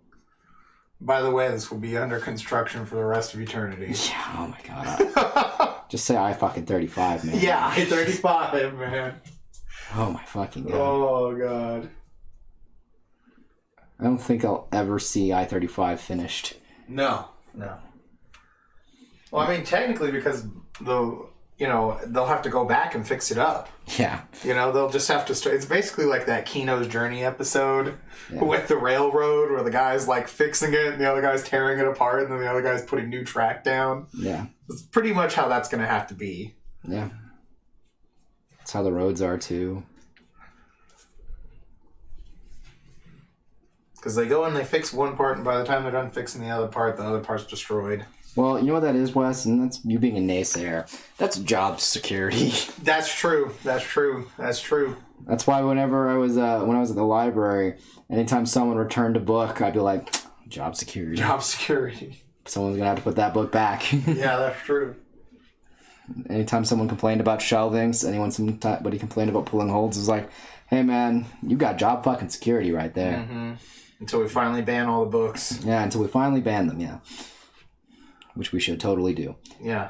By the way, this will be under construction for the rest of eternity. Yeah, oh my god. Just say I-35, man. Yeah, I-35, man. Oh my fucking god. Oh god. I don't think I'll ever see I-35 finished. No. Well, I mean, technically, because they'll have to go back and fix it up. Yeah. They'll just have to start. It's basically like that Kino's Journey episode with the railroad where the guy's like fixing it and the other guy's tearing it apart and then the other guy's putting new track down. Yeah. It's pretty much how that's going to have to be. Yeah. That's how the roads are, too. Because they go and they fix one part, and by the time they're done fixing the other part's destroyed. Well, you know what that is, Wes? And that's you being a naysayer. That's job security. That's true. That's why whenever I was when I was at the library, anytime someone returned a book, I'd be like, job security. Job security. Someone's gonna have to put that book back. Yeah, that's true. Anytime someone complained about shelvings, somebody complained about pulling holds, it was like, hey man, you got job fucking security right there. Mm-hmm. Until we finally ban all the books. Yeah, until we finally ban them, yeah. Which we should totally do. Yeah.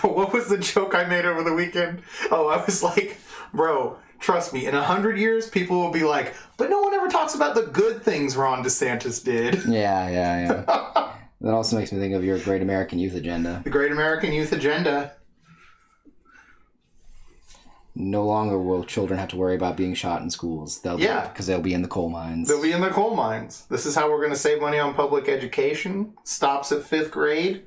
What was the joke I made over the weekend? Oh, I was like, bro, trust me, in 100 years, people will be like, but no one ever never talks about the good things Ron DeSantis did. Yeah. That also makes me think of your Great American Youth Agenda. The Great American Youth Agenda. No longer will children have to worry about being shot in schools. Because they'll be in the coal mines. They'll be in the coal mines. This is how we're going to save money on public education. Stops at 5th grade.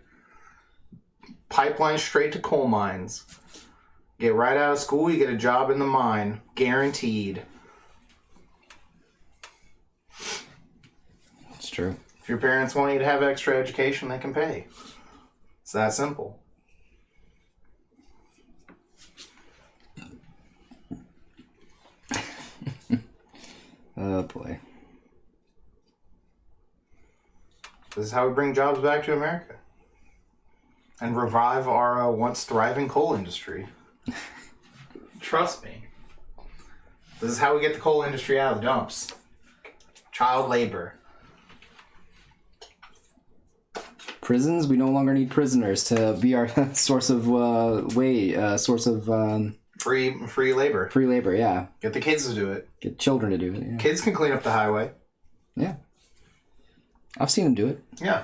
Pipeline straight to coal mines. Get right out of school, you get a job in the mine. Guaranteed. It's true. If your parents want you to have extra education, they can pay. It's that simple. Oh, boy. This is how we bring jobs back to America. And revive our once thriving coal industry. Trust me. This is how we get the coal industry out of the dumps. Child labor. Prisons? We no longer need prisoners to be our source of Free labor. free labor, yeah. Get the kids to do it. Get children to do it, yeah. Kids can clean up the highway. Yeah. I've seen them do it. Yeah.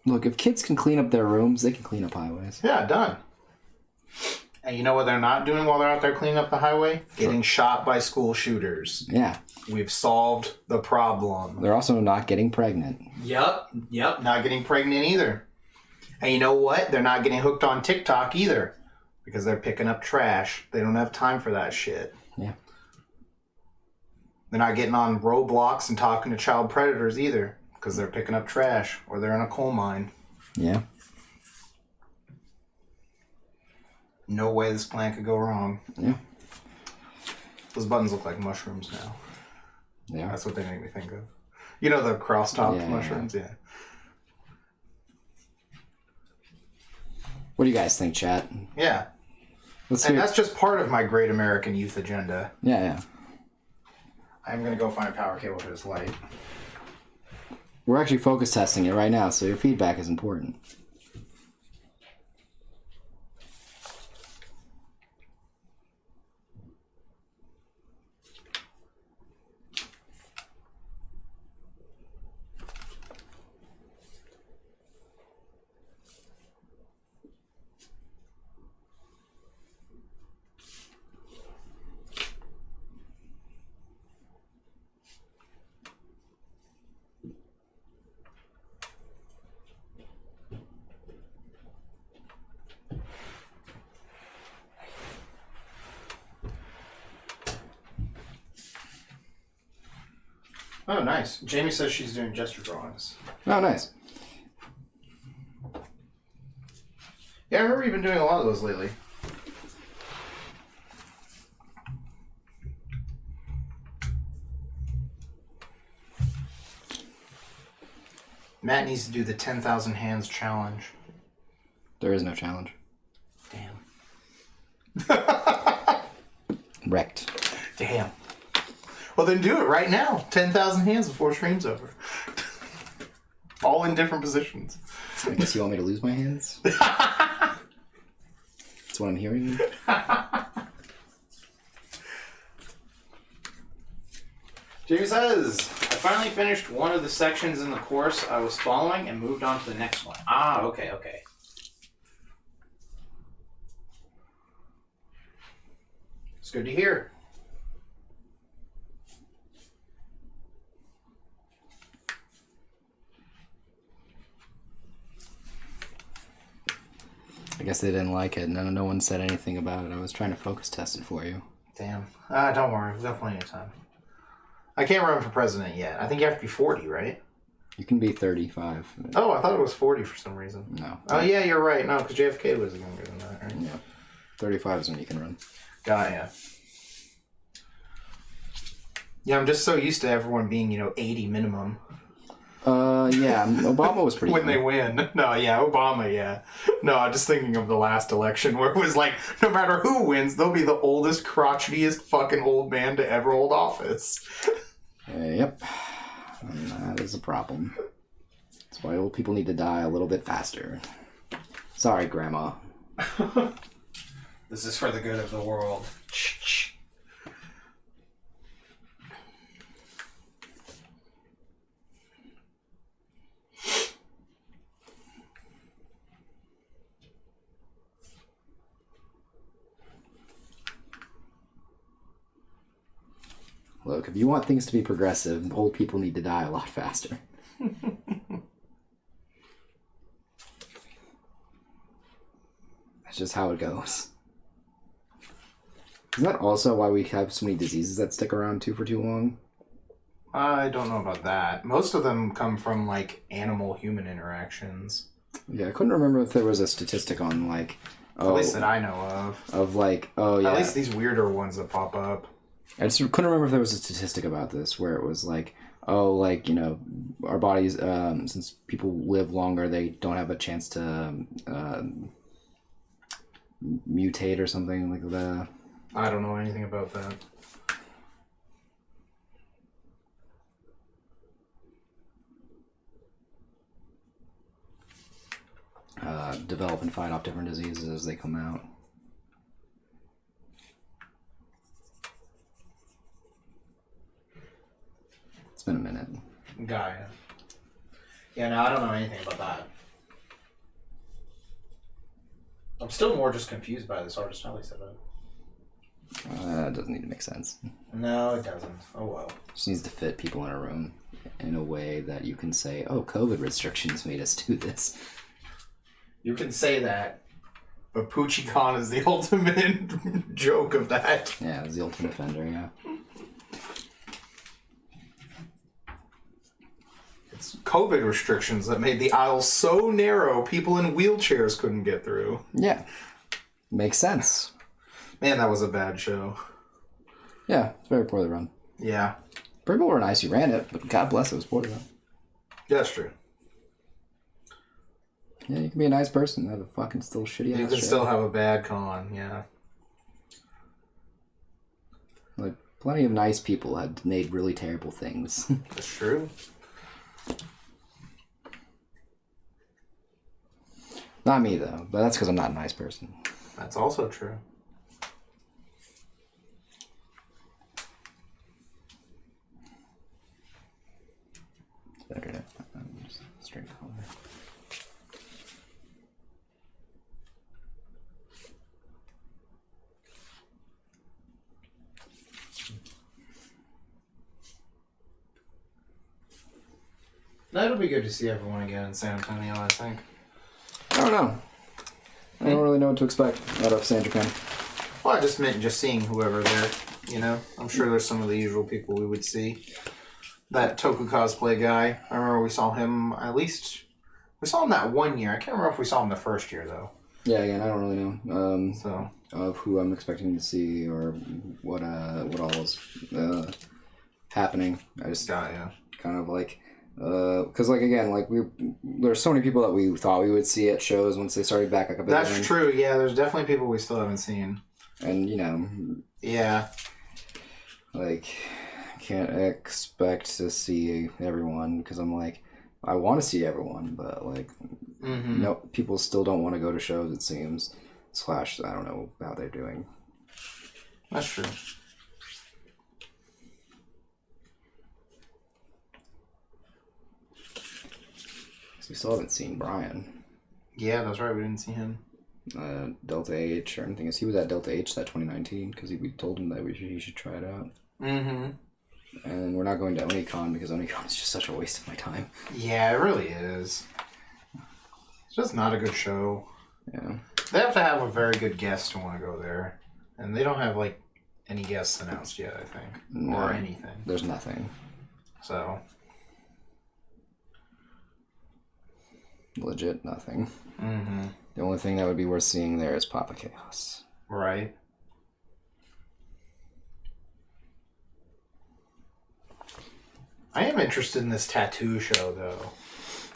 Look, if kids can clean up their rooms, they can clean up highways. Yeah, done. And you know what they're not doing while they're out there cleaning up the highway? Getting shot by school shooters. Yeah. We've solved the problem. They're also not getting pregnant. Yep. Not getting pregnant either. And you know what? They're not getting hooked on TikTok either. Because they're picking up trash. They don't have time for that shit. Yeah. They're not getting on Roblox and talking to child predators either. Because they're picking up trash. Or they're in a coal mine. Yeah. No way this plan could go wrong. Yeah. Those buttons look like mushrooms now. Yeah. That's what they make me think of. You know the cross-topped Yeah, mushrooms? Yeah. What do you guys think, chat? Yeah. Let's And hear. that's just part of my Great American Youth Agenda. Yeah. I'm going to go find a power cable for this light. We're actually focus testing it right now, so your feedback is important. Oh, nice. Jamie says she's doing gesture drawings. Oh, nice. Yeah, I remember you've been doing a lot of those lately. Matt needs to do the 10,000 hands challenge. There is no challenge. Damn. Wrecked. Damn. Well, then do it right now. 10,000 hands before stream's over. All in different positions. I guess you want me to lose my hands? That's what I'm hearing. Jamie says, I finally finished one of the sections in the course I was following and moved on to the next one. Ah, okay. It's good to hear. I guess they didn't like it. No one said anything about it. I was trying to focus test it for you. Damn. Don't worry. We've got plenty of time. I can't run for president yet. I think you have to be 40, right? You can be 35. Oh, I thought it was 40 for some reason. No. Oh, yeah, you're right. No, because JFK was younger than that, right? Yeah. 35 is when you can run. Got ya. Yeah, I'm just so used to everyone being, 80 minimum. Yeah. Obama was pretty when young. they win. No, yeah, Obama, yeah. No, I'm just thinking of the last election where it was like, no matter who wins, they'll be the oldest, crotchetiest fucking old man to ever hold office. Yep. And that is a problem. That's why old people need to die a little bit faster. Sorry, Grandma. This is for the good of the world. Look, if you want things to be progressive, old people need to die a lot faster. That's just how it goes. Isn't that also why we have so many diseases that stick around for too long? I don't know about that. Most of them come from, like, animal-human interactions. Yeah, I couldn't remember if there was a statistic on, like... At least that I know of. Of, like, oh, yeah. At least these weirder ones that pop up. I just couldn't remember if there was a statistic about this where it was like, oh, like, you know, our bodies, since people live longer, they don't have a chance to mutate or something like that. I don't know anything about that. Develop and fight off different diseases as they come out. It's been a minute. Gaia. Yeah, no, I don't know anything about that. I'm still more just confused by this artist. How he said it. It doesn't need to make sense. No, it doesn't. Oh well. It just needs to fit people in a room in a way that you can say, oh, COVID restrictions made us do this. You can say that, but Poochie Con is the ultimate joke of that. Yeah, it's the ultimate offender, yeah. It's COVID restrictions that made the aisle so narrow people in wheelchairs couldn't get through. Yeah. Makes sense. Man, that was a bad show. Yeah, it's very poorly run. Yeah. People were nice, you ran it, but God bless it was poorly run. Yeah, that's true. Yeah, you can be a nice person and have a fucking still shitty ass You can show. still have a bad con, yeah. Like, plenty of nice people had made really terrible things. That's true. Not me, though, but that's because I'm not a nice person. That's also true. Better to just straight color. That'll be good to see everyone again in San Antonio, I think. I don't know. I don't really know what to expect out of San Japan. Well, I just meant just seeing whoever there, you know? I'm sure there's some of the usual people we would see. That Toku cosplay guy, I remember we saw him we saw him that one year. I can't remember if we saw him the first year, though. Yeah, again, I don't really know So of who I'm expecting to see or what all is happening. I just yeah. kind of like... because like again, like there's so many people that we thought we would see at shows once they started back up. That's true. Yeah, there's definitely people we still haven't seen. And you know, yeah, like can't expect to see everyone because I'm like I want to see everyone, but like no, people still don't want to go to shows. It seems. / I don't know how they're doing. That's true. We still haven't seen Brian. Yeah, that's right. We didn't see him. Delta H or anything. He was at Delta H that 2019 because we told him that he should try it out. Mm-hmm. And we're not going to Onicon because Onicon is just such a waste of my time. Yeah, it really is. It's just not a good show. Yeah. They have to have a very good guest to want to go there. And they don't have, like, any guests announced yet, I think. No, or anything. There's nothing. So... legit nothing. The only thing that would be worth seeing there is Papa Chaos. Right. I am interested in this tattoo show, though.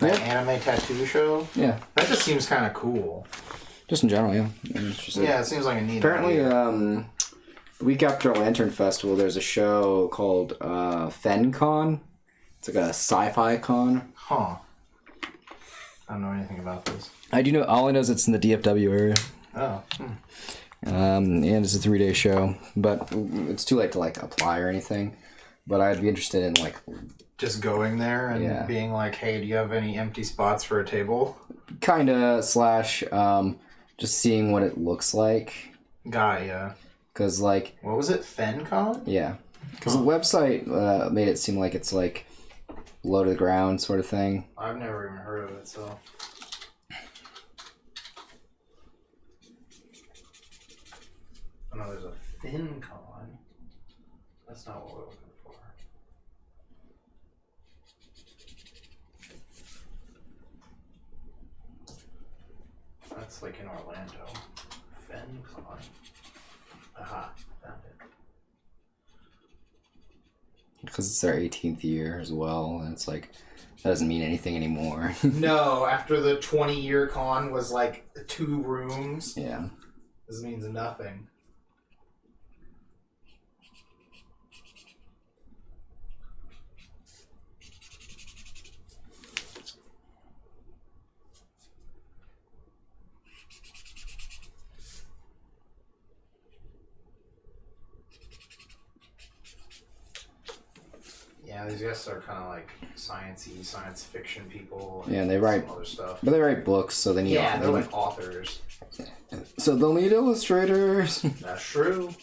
That anime tattoo show? Yeah. That just seems kind of cool. Just in general, yeah. Yeah, it seems like a neat Apparently, idea. the week after Lantern Festival, there's a show called FenCon. It's like a sci-fi con. Huh. I don't know anything about this. I do know. All I know is it's in the DFW area. Oh. And it's a 3-day show, but it's too late to like apply or anything. But I'd be interested in like just going there and being like, "Hey, do you have any empty spots for a table?" Kinda / just seeing what it looks like. Gaia. Cause like what was it? FenCon? Yeah. Because the website made it seem like it's like low to the ground sort of thing. I've never even heard of it, so. Oh no, there's a thin con. That's not what we're looking for. That's like in Orlando. FenCon. Aha, found it. Because it's their 18th year as well, and it's like, that doesn't mean anything anymore. No, after the 20-year con was like 2 rooms. Yeah. This means nothing. Yeah, these guys are kind of like sciencey, science fiction people. Yeah, and they write some other stuff. But they write books, so they need. Yeah, they're like authors. So they'll need illustrators. That's true.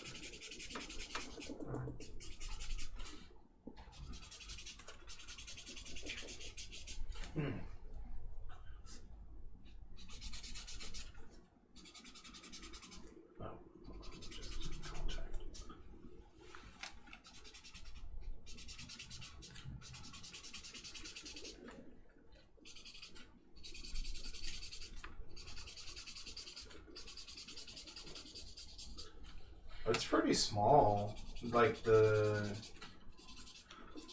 It's pretty small. Like the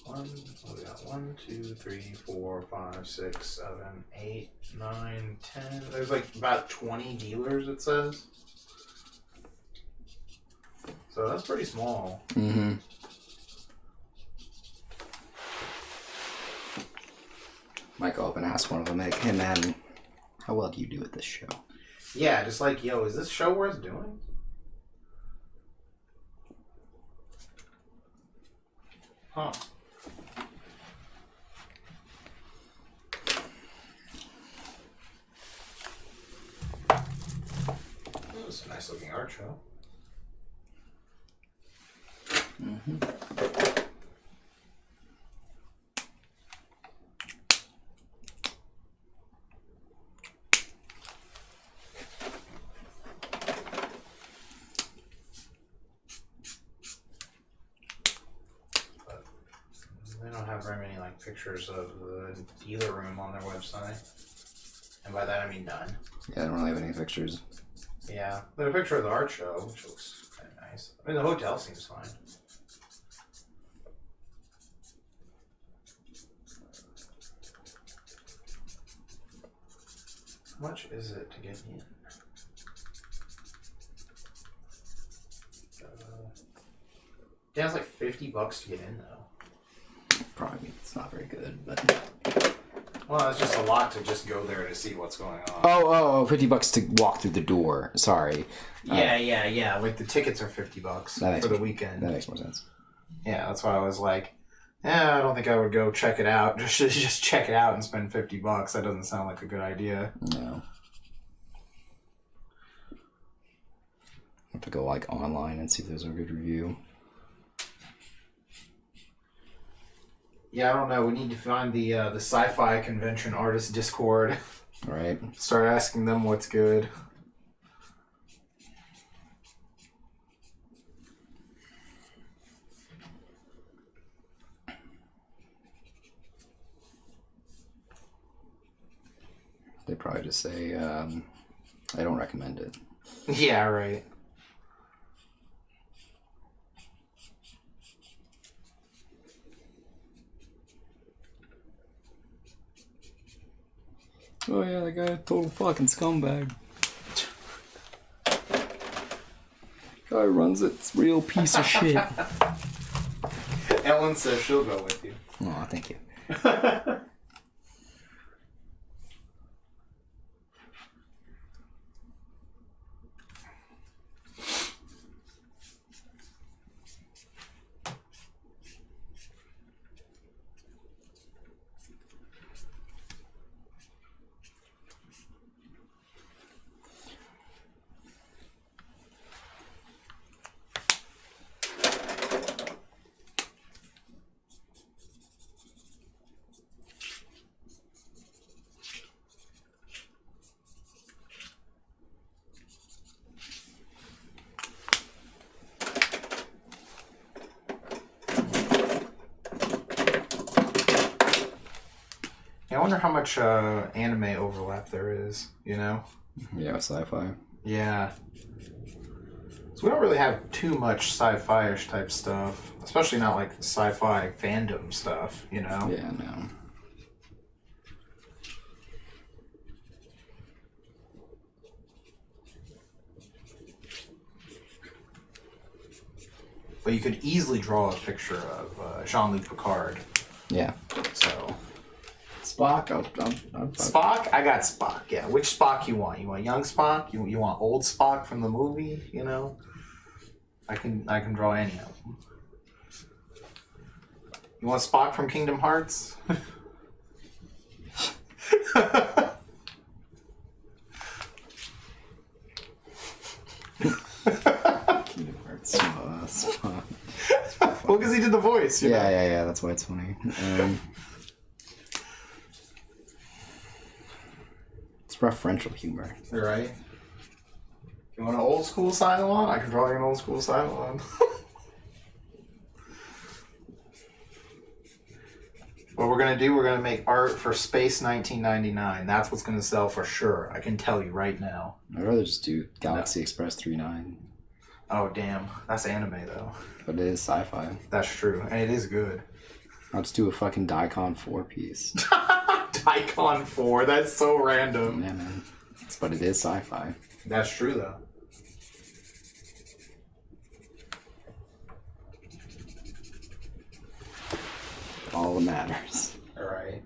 we got 1, 2, 3, 4, 5, 6, 7, 8, 9, 10. There's like about 20 dealers, it says. So that's pretty small. Mm-hmm. Might go up and ask one of them, like, hey man, how well do you do at this show? Yeah, just like, yo, is this show worth doing? Huh. This is a nice looking art show. Mm-hmm. They don't have very many like pictures of the dealer room on their website, and by that I mean none. Yeah, I don't really have any pictures. Yeah, there's a picture of the art show, which looks kind of nice. I mean, the hotel seems fine. How much is it to get in? Yeah, it's like $50 to get in though. Probably it's not very good, but Well, it's just a lot to just go there to see what's going on. oh, $50 to walk through the door. Sorry. Yeah. Like the tickets are $50 for the weekend. That makes more sense. Yeah, that's why I was like, I don't think I would go check it out. Just check it out and spend $50. That doesn't sound like a good idea. No. Have to go like online and see if there's a good review. Yeah, I don't know. We need to find the sci-fi convention artist Discord. Right. Start asking them what's good. They probably just say, I don't recommend it. Yeah, right. Oh yeah, that guy a total fucking scumbag. Guy runs it's real piece of shit. Ellen says she'll go with you. Oh, thank you. Yeah, I wonder how much anime overlap there is, you know? Yeah, sci-fi. Yeah. So we don't really have too much sci-fi-ish type stuff. Especially not like sci-fi fandom stuff, you know? Yeah, no. But you could easily draw a picture of Jean-Luc Picard. Yeah. So... Spock? Spock? I got Spock, yeah. Which Spock you want? You want young Spock? You want old Spock from the movie, you know? I can draw any of them. You want Spock from Kingdom Hearts? Kingdom Hearts. Spock. Well, because he did the voice, you know? Yeah, that's why it's funny. It's referential humor. Right. You want an old school Cylon? I can draw you an old school Cylon. What we're gonna do, we're gonna make art for Space 1999. That's what's gonna sell for sure. I can tell you right now. I'd rather just do Galaxy Express 39. Oh damn, that's anime though. But it is sci-fi. That's true, and it is good. I'll just do a fucking Daikon 4 piece. Daikon 4, that's so random. Yeah, man. But it is sci-fi. That's true though. All that matters. Alright.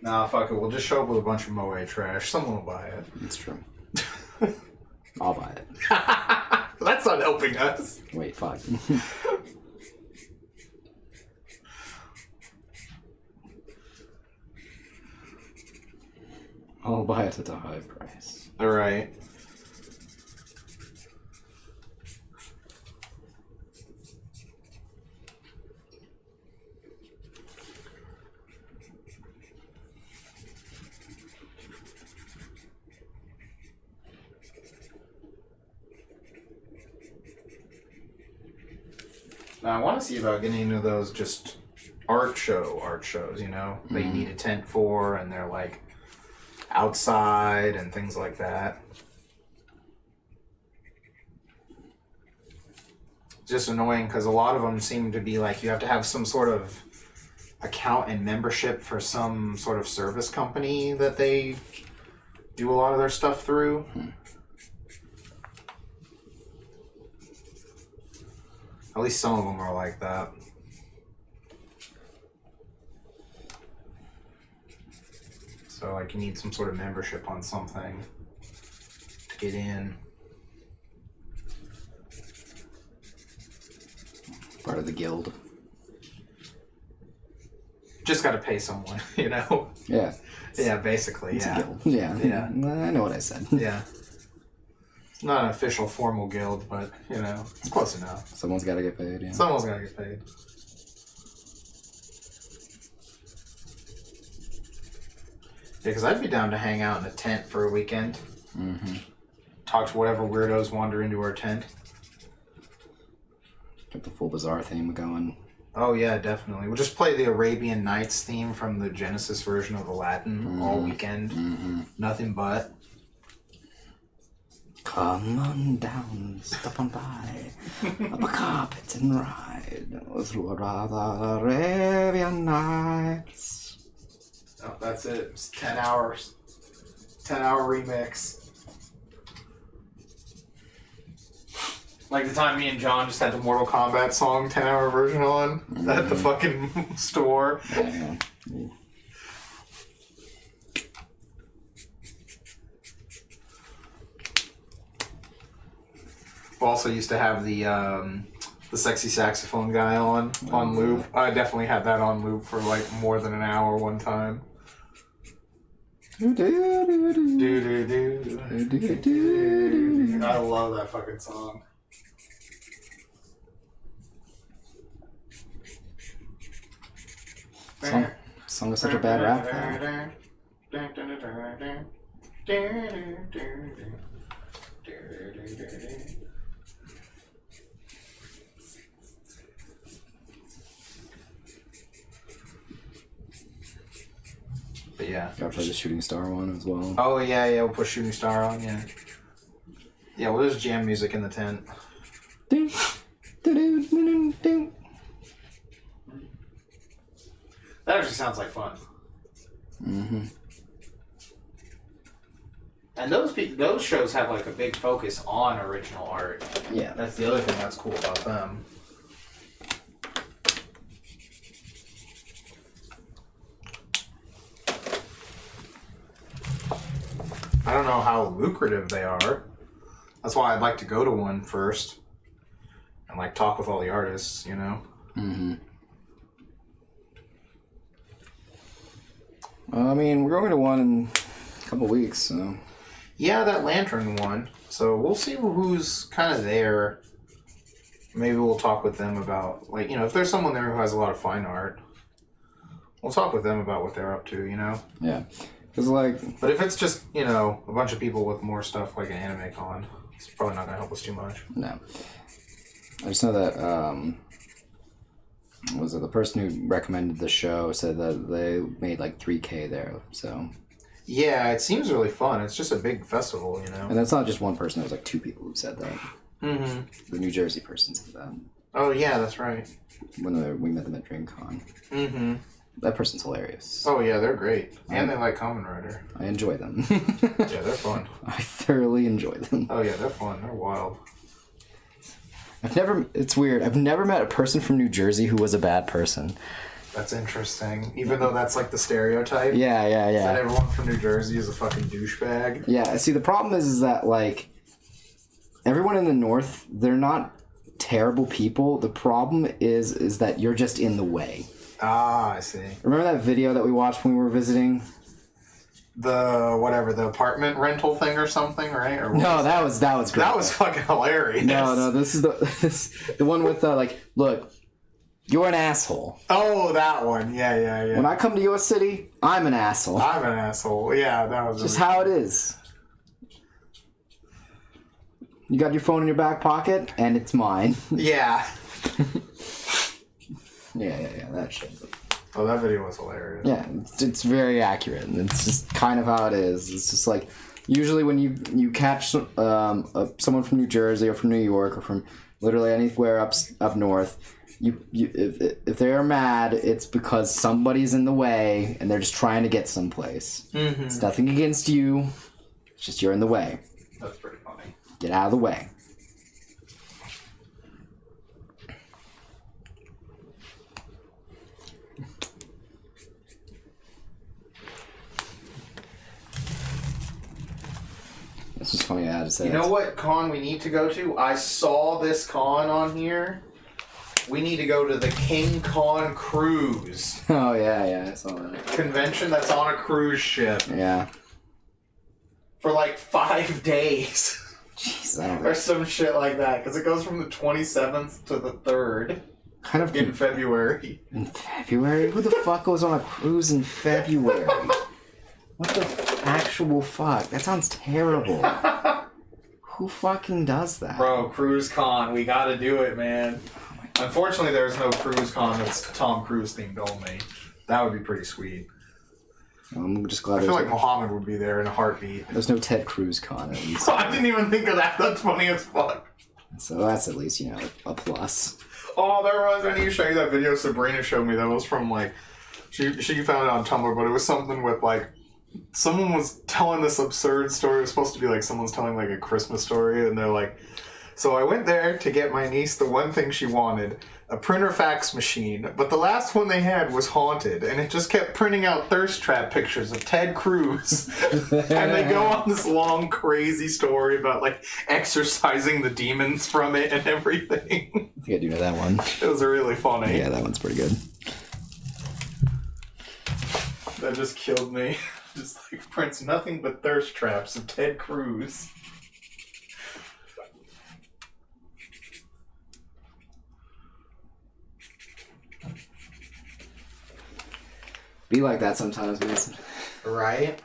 Nah, fuck it. We'll just show up with a bunch of Moe trash. Someone will buy it. It's true. I'll buy it. That's not helping us. Wait, fuck. I'll buy it at a high price. Alright. Now, I want to see about getting into those just art shows, you know, that you need a tent for, and they're like outside and things like that. It's just annoying because a lot of them seem to be like you have to have some sort of account and membership for some sort of service company that they do a lot of their stuff through. At least some of them are like that. So, like, you need some sort of membership on something to get in. Part of the guild. Just got to pay someone, you know? Yeah. Yeah, basically, It's yeah. a guild. Yeah. Yeah. I know what I said. Yeah. It's not an official formal guild, but, you know, it's close enough. Someone's got to get paid, yeah. Someone's got to get paid. Yeah, because I'd be down to hang out in a tent for a weekend. Mm-hmm. Talk to whatever weirdos wander into our tent. Get the full Bizarre theme going. Oh, yeah, definitely. We'll just play the Arabian Nights theme from the Genesis version of Aladdin all weekend. Mm-hmm. Nothing but. Come on down, step on by, up a carpet and ride through a rather Arabian Nights. Oh, that's it. It's 10 hours. 10-hour remix. Like the time me and John just had the Mortal Kombat song 10-hour version on at the fucking store. Yeah. Also used to have the sexy saxophone guy on loop. I definitely had that on loop for like more than an hour one time. I love that fucking song. Song is such a bad rap though. But yeah. Gotta play the Shooting Star one as well. Oh, yeah, we'll put Shooting Star on, yeah. Yeah, well, there's jam music in the tent. Ding, ding, ding, ding. That actually sounds like fun. Mm-hmm. And those shows have like a big focus on original art. Yeah. That's the other thing that's cool about them. I don't know how lucrative they are. That's why I'd like to go to one first. And like talk with all the artists, you know? Mm-hmm. I mean, we're going to one in a couple weeks, so... Yeah, that Lantern one. So we'll see who's kind of there. Maybe we'll talk with them about, like, you know, if there's someone there who has a lot of fine art, we'll talk with them about what they're up to, you know? Yeah. Because, like... But if it's just, you know, a bunch of people with more stuff like an anime con, it's probably not going to help us too much. No. I just know that, was it the person who recommended the show said that they made like $3K there, so... Yeah, it seems really fun. It's just a big festival, you know? And that's not just one person, it was like two people who said that. Mm-hmm. The New Jersey person said that. Oh, yeah, that's right. When we met them at DreamCon. Mm-hmm. That person's hilarious. Oh, yeah, they're great. And they like Kamen Rider. I enjoy them. Yeah, they're fun. I thoroughly enjoy them. Oh, yeah, they're fun. They're wild. It's weird. I've never met a person from New Jersey who was a bad person. That's interesting. Even though that's like the stereotype. Yeah. That everyone from New Jersey is a fucking douchebag. Yeah, see, the problem is that, like, everyone in the North, they're not terrible people. The problem is that you're just in the way. Ah, I see. Remember that video that we watched when we were visiting? The apartment rental thing or something, right? Or No, that was great. That was fucking hilarious. No, this is the one with, like, look, you're an asshole. Oh, that one. Yeah. When I come to your city, I'm an asshole. I'm an asshole. Yeah, that was just how it is. You got your phone in your back pocket, and it's mine. Yeah. Yeah, that shit. Oh, that video was hilarious. Yeah, it's very accurate. It's just kind of how it is. It's just like, usually when you catch someone from New Jersey or from New York or from literally anywhere up north, if they're mad, it's because somebody's in the way and they're just trying to get someplace. Mm-hmm. It's nothing against you. It's just you're in the way. That's pretty funny. Get out of the way. It's just funny I had to say. You know what con we need to go to? I saw this con on here. We need to go to the King Con Cruise. Oh, yeah, I saw that. Convention that's on a cruise ship. Yeah. For like 5 days. Jeez, I don't or some shit like that. Because it goes from the 27th to the 3rd. Kind of in February. In February? Who the fuck goes on a cruise in February? What the actual fuck? That sounds terrible. Who fucking does that? Bro, Cruise Con. We gotta do it, man. Unfortunately, there's no Cruise Con that's Tom Cruise themed only. That would be pretty sweet. I'm just glad I feel like Muhammad would be there in a heartbeat. There's no Ted Cruz con at least. I didn't even think of that. That's funny as fuck. So that's at least, a plus. Oh, there was. I need to show you that video Sabrina showed me. That was from, like, she found it on Tumblr, but it was something with, like, someone was telling this absurd story. It was supposed to be, like, someone's telling, like, a Christmas story, and they're like, so I went there to get my niece the one thing she wanted, a printer fax machine, but the last one they had was haunted, and it just kept printing out thirst trap pictures of Ted Cruz. And they go on this long, crazy story about, like, exorcising the demons from it and everything. I think I do know that one. It was really funny. Yeah, that one's pretty good. That just killed me. Just, like, prints nothing but thirst traps of Ted Cruz. Be like that sometimes, Mason. Right?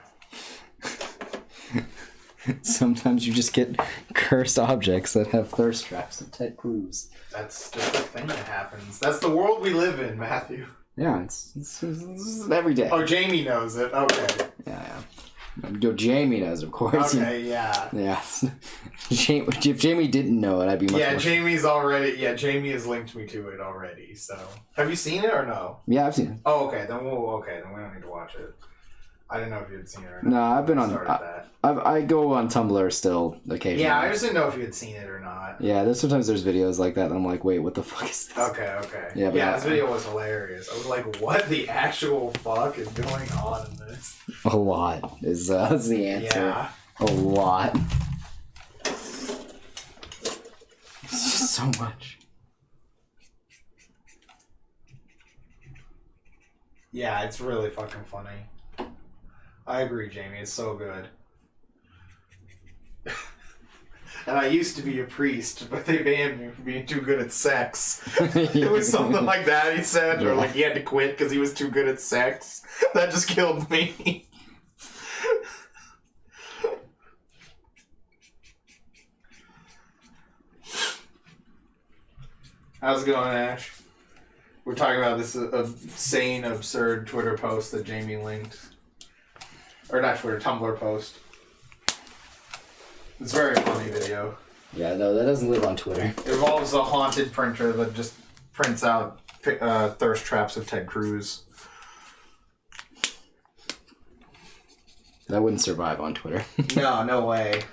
Sometimes you just get cursed objects that have thirst traps of Ted Cruz. That's just a thing that happens. That's the world we live in, Matthew. Yeah, it's every day. Oh, Jamie knows it. Okay. Yeah. Yo, Jamie knows, of course. Okay, yeah. Yeah. If Jamie didn't know it, I'd be much more... Jamie has linked me to it already, so... Have you seen it or no? Yeah, I've seen it. Oh, okay, then we don't need to watch it. I didn't know if you had seen it or not. No, I've been on... I go on Tumblr still occasionally. Yeah, I just didn't know if you had seen it or not. Yeah, sometimes there's videos like that, and I'm like, wait, what the fuck is this? Okay. Yeah, this video was hilarious. I was like, what the actual fuck is going on in this? A lot is the answer. Yeah. A lot. It's just so much. Yeah, it's really fucking funny. I agree, Jamie. It's so good. And I used to be a priest, but they banned me for being too good at sex. It was something like that, he said. Or like he had to quit because he was too good at sex. That just killed me. How's it going, Ash? We're talking about this insane, absurd Twitter post that Jamie linked. Or not Twitter, Tumblr post. It's a very funny video. Yeah, no, that doesn't live on Twitter. It involves a haunted printer that just prints out thirst traps of Ted Cruz. That wouldn't survive on Twitter. No way.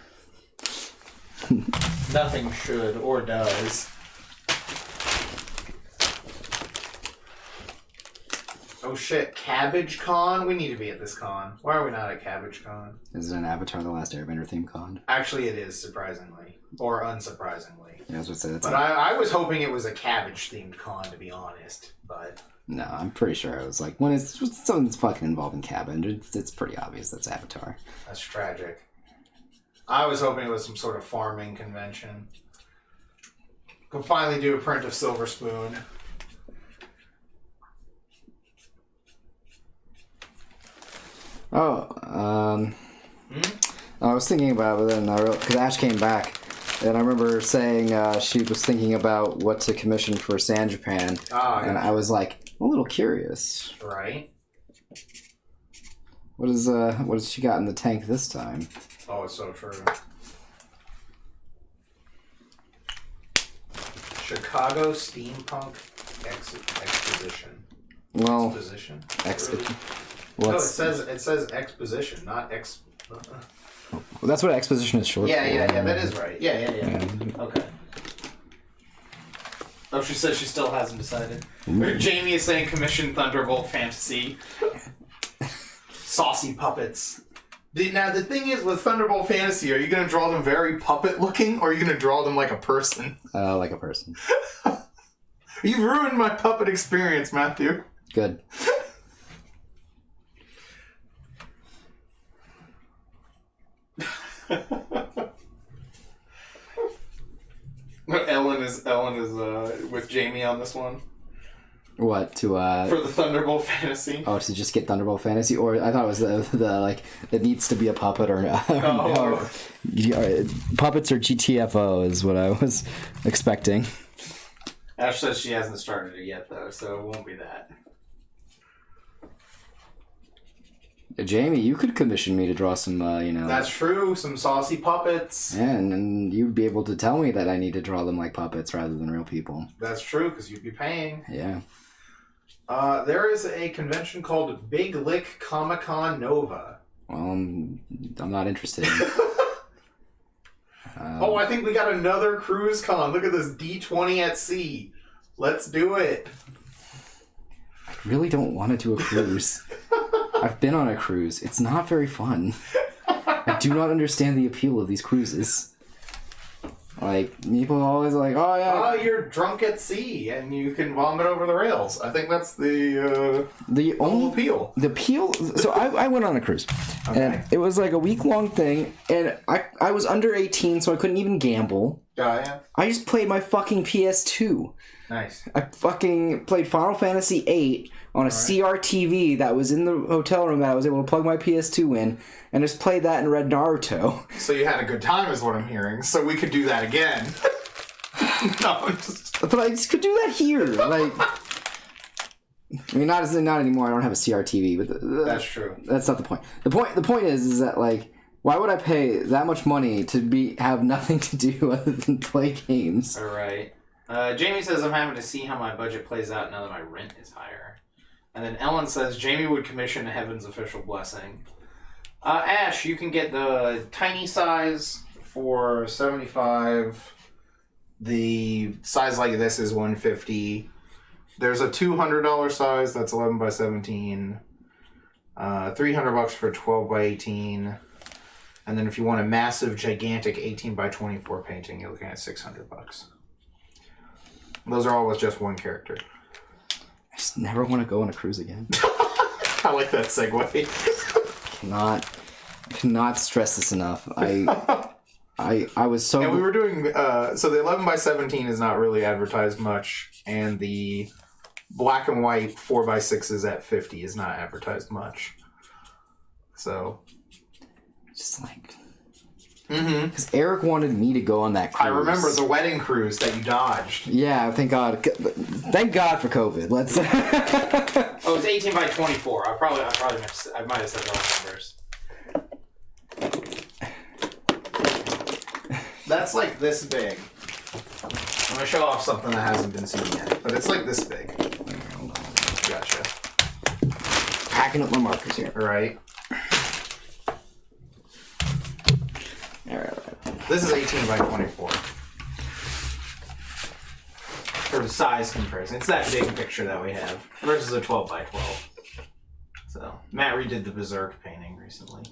Nothing should or does. Oh shit, Cabbage Con? We need to be at this con. Why are we not at Cabbage Con? Is it an Avatar The Last Airbender theme con? Actually, it is, surprisingly. Or unsurprisingly. Yeah, I was going to say that's... But I was hoping it was a cabbage-themed con, to be honest. But... No, I'm pretty sure it was like, when it's something that's fucking involving cabbage, it's pretty obvious that's Avatar. That's tragic. I was hoping it was some sort of farming convention. Could finally do a print of Silver Spoon. I was thinking about it, but then because Ash came back, and I remember saying she was thinking about what to commission for San Japan, and I was like, I'm a little curious. Right. What has she got in the tank this time? Oh, it's so true. Chicago Steampunk Exposition. Well, Exposition. Well, no, it says exposition, not ex. Well, that's what exposition is short for. Yeah, that is right. Yeah. Okay. Oh, she says she still hasn't decided. Jamie is saying commission Thunderbolt Fantasy. Saucy puppets. Now, the thing is, with Thunderbolt Fantasy, are you going to draw them very puppet-looking, or are you going to draw them like a person? Like a person. You've ruined my puppet experience, Matthew. Good. Ellen is with Jamie on this one. What to for the Thunderbolt Fantasy? Oh, to just get Thunderbolt Fantasy, or I thought it was the like it needs to be a puppet or puppets or GTFO is what I was expecting. Ash says she hasn't started it yet though, so it won't be that. Jamie, you could commission me to draw some, That's true, some saucy puppets. Yeah, and you'd be able to tell me that I need to draw them like puppets rather than real people. That's true, because you'd be paying. Yeah. There is a convention called Big Lick Comic-Con Nova. Well, I'm not interested. I think we got another cruise con. Look at this D20 at sea. Let's do it. I really don't want to do a cruise. I've been on a cruise. It's not very fun. I do not understand the appeal of these cruises. Like, people are always like, oh yeah. You're drunk at sea and you can vomit over the rails. I think that's the whole appeal. The appeal? So I went on a cruise. Okay. And it was like a week-long thing, and I was under 18, so I couldn't even gamble. Yeah. I just played my fucking PS2. Nice. I fucking played Final Fantasy VIII on a CRTV that was in the hotel room that I was able to plug my PS2 in, and just played that and read Naruto. So you had a good time is what I'm hearing, so we could do that again. No, but I just could do that here. Like, I mean, not anymore. I don't have a CRTV, but That's true. That's not the point. The point is that like, why would I pay that much money to have nothing to do other than play games? All right. Jamie says I'm having to see how my budget plays out now that my rent is higher. And then Ellen says Jamie would commission Heaven's official blessing. Ash, you can get the tiny size for $75. The size like this is $150. There's a $200 size that's 11 by 17. $300 for 12 by 18. And then if you want a massive, gigantic 18 by 24 painting, you're looking at $600. Those are all with just one character. I just never want to go on a cruise again. I like that segue. Cannot stress this enough. I was so... And we were doing... so the 11 by 17 is not really advertised much, and the black and white 4 by 6s at 50 is not advertised much. So... Just like... Mm-hmm. Because Eric wanted me to go on that cruise. I remember the wedding cruise that you dodged. Yeah, thank God. Thank God for COVID. Let's... Oh, it's 18 by 24. I might have said the wrong numbers. That's like this big. I'm going to show off something that hasn't been seen yet, but it's like this big. Gotcha. Packing up my markers here. Right. All right. This is 18 by 24. For the size comparison. It's that big picture that we have versus a 12 by 12. So, Matt redid the Berserk painting recently.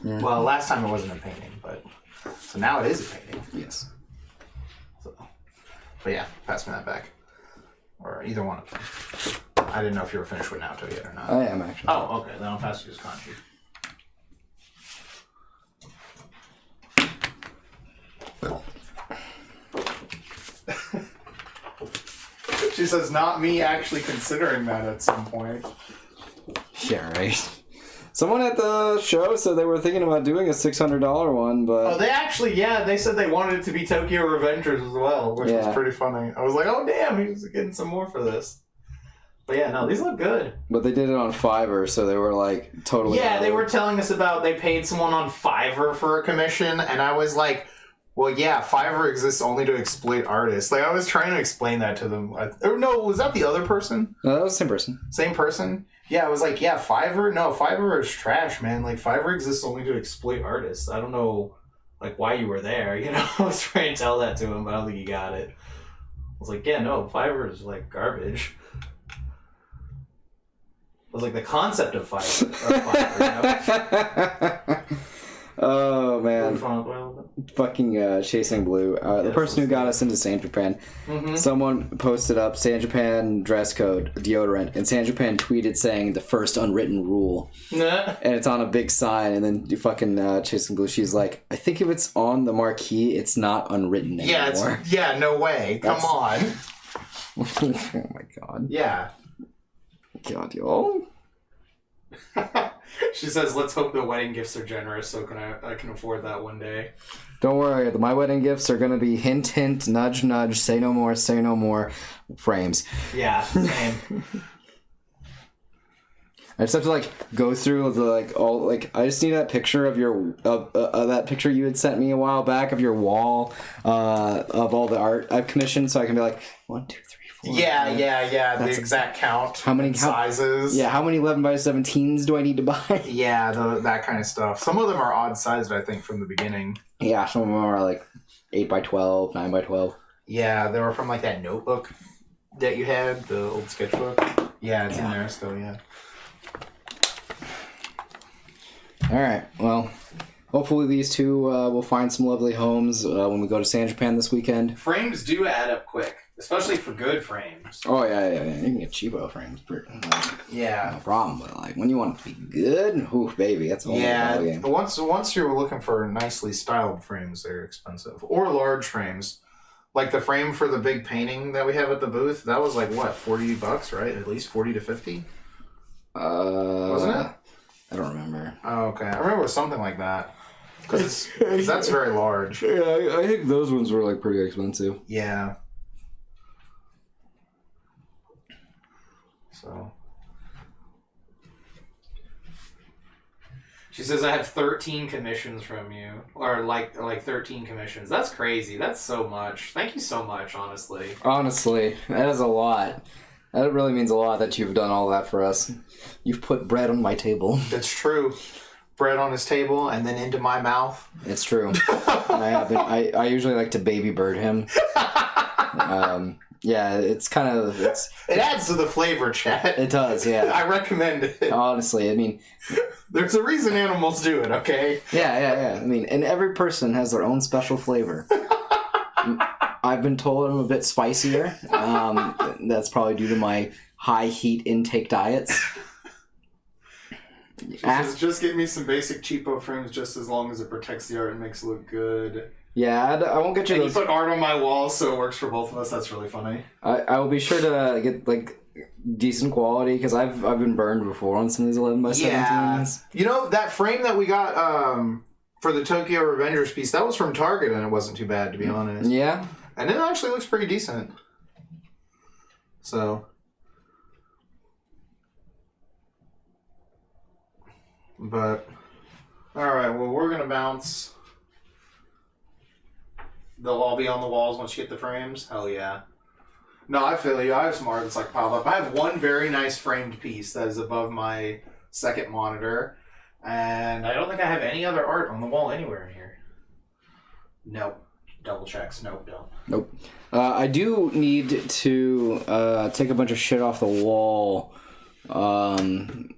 Yeah. Well, last time it wasn't a painting, but... So now it is a painting. Yes. So, but yeah, pass me that back. Or either one of them. I didn't know if you were finished with Naoto yet or not. I am, actually. Oh, okay. Then I'll pass you his Kanji. She says, not me actually considering that at some point. Yeah, right. Someone at the show said they were thinking about doing a $600 one, but... Oh, they actually, yeah, they said they wanted it to be Tokyo Revengers as well, which was pretty funny. I was like, oh, damn, he's getting some more for this. But yeah, no, these look good. But they did it on Fiverr, so they were like totally... Yeah, they were telling us about they paid someone on Fiverr for a commission, and I was like... Well, yeah, Fiverr exists only to exploit artists. Like, I was trying to explain that to them. No, was that the other person? No, that was the same person. Same person? Yeah, I was like, yeah, Fiverr? No, Fiverr is trash, man. Like, Fiverr exists only to exploit artists. I don't know, like, why you were there, you know? I was trying to tell that to him, but I don't think he got it. I was like, yeah, no, Fiverr is, like, garbage. It was like the concept of Fiverr, you know? Oh, man. Fucking Chasing Blue. The person who got us into San Japan. Mm-hmm. Someone posted up San Japan dress code, deodorant, and San Japan tweeted saying the first unwritten rule. And it's on a big sign, and then you fucking Chasing Blue, she's like, I think if it's on the marquee, it's not unwritten anymore. Yeah, no way. Come on. Oh my god. Yeah. God, y'all. She says, let's hope the wedding gifts are generous so I can afford that one day. Don't worry, my wedding gifts are going to be hint, hint, nudge, nudge, say no more frames. Yeah, same. I just have to, like, go through the, like, all, like, I just need that picture of your, that picture you had sent me a while back of your wall, of all the art I've commissioned, so I can be like, 1, 2, 3, 4. Yeah, the exact count. How many sizes? Yeah, how many 11 by 17s do I need to buy? Yeah, that kind of stuff. Some of them are odd sized, I think, from the beginning. Yeah, some of them are like 8 by 12, 9 by 12. Yeah, they were from like that notebook that you had, the old sketchbook. Yeah, it's in there still, yeah. Alright, well, hopefully these two will find some lovely homes when we go to San Japan this weekend. Frames do add up quick. Especially for good frames. Oh, yeah. You can get cheapo frames. Yeah. No problem. But, like, when you want it to be good, oof, baby, that's a whole other game. Once you're looking for nicely styled frames, they're expensive. Or large frames. Like the frame for the big painting that we have at the booth, that was like, what, $40, right? At least 40 to 50? Wasn't it? I don't remember. Oh, okay. I remember it was something like that. Because that's very large. Yeah, I think those ones were, like, pretty expensive. Yeah. So. She says, I have 13 commissions from you. Or like 13 commissions. That's crazy. That's so much. Thank you so much, honestly. Honestly, that is a lot. That really means a lot that you've done all that for us. You've put bread on my table. That's true. Bread on his table and then into my mouth. It's true. I usually like to baby bird him. Yeah, it's kind of... It adds to the flavor, chat. It does, yeah. I recommend it. Honestly, I mean... There's a reason animals do it, okay? Yeah. I mean, and every person has their own special flavor. I've been told I'm a bit spicier. That's probably due to my high heat intake diets. Just get me some basic cheapo frames just as long as it protects the art and makes it look good. Yeah, I won't get you and those... you put art on my wall so it works for both of us. That's really funny. I will be sure to get, like... decent quality, because I've been burned before on some of these 11x17s. You know, that frame that we got for the Tokyo Revengers piece, that was from Target, and it wasn't too bad, to be honest. Yeah. And it actually looks pretty decent. So. But, alright, well, we're going to bounce. They'll all be on the walls once you get the frames? Hell yeah. No, I feel you. I have some art that's like piled up. I have one very nice framed piece that is above my second monitor. And I don't think I have any other art on the wall anywhere in here. Nope. Double checks. Nope, don't. Nope. I do need to take a bunch of shit off the wall. And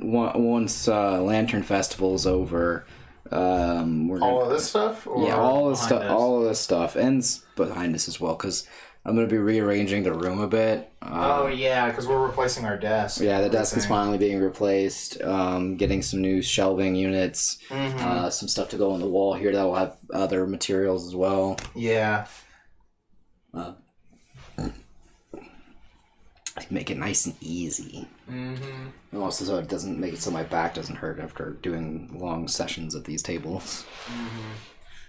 once Lantern Festival's over, all of this stuff? Or yeah, all of this stuff. And behind us as well, because I'm going to be rearranging the room a bit. Oh, yeah, because we're replacing our desk. Yeah, the desk is finally being replaced. Getting some new shelving units. Mm-hmm. Some stuff to go on the wall here that will have other materials as well. Yeah. Make it nice and easy. Mm-hmm. And also so it doesn't make it so my back doesn't hurt after doing long sessions at these tables. Mm-hmm.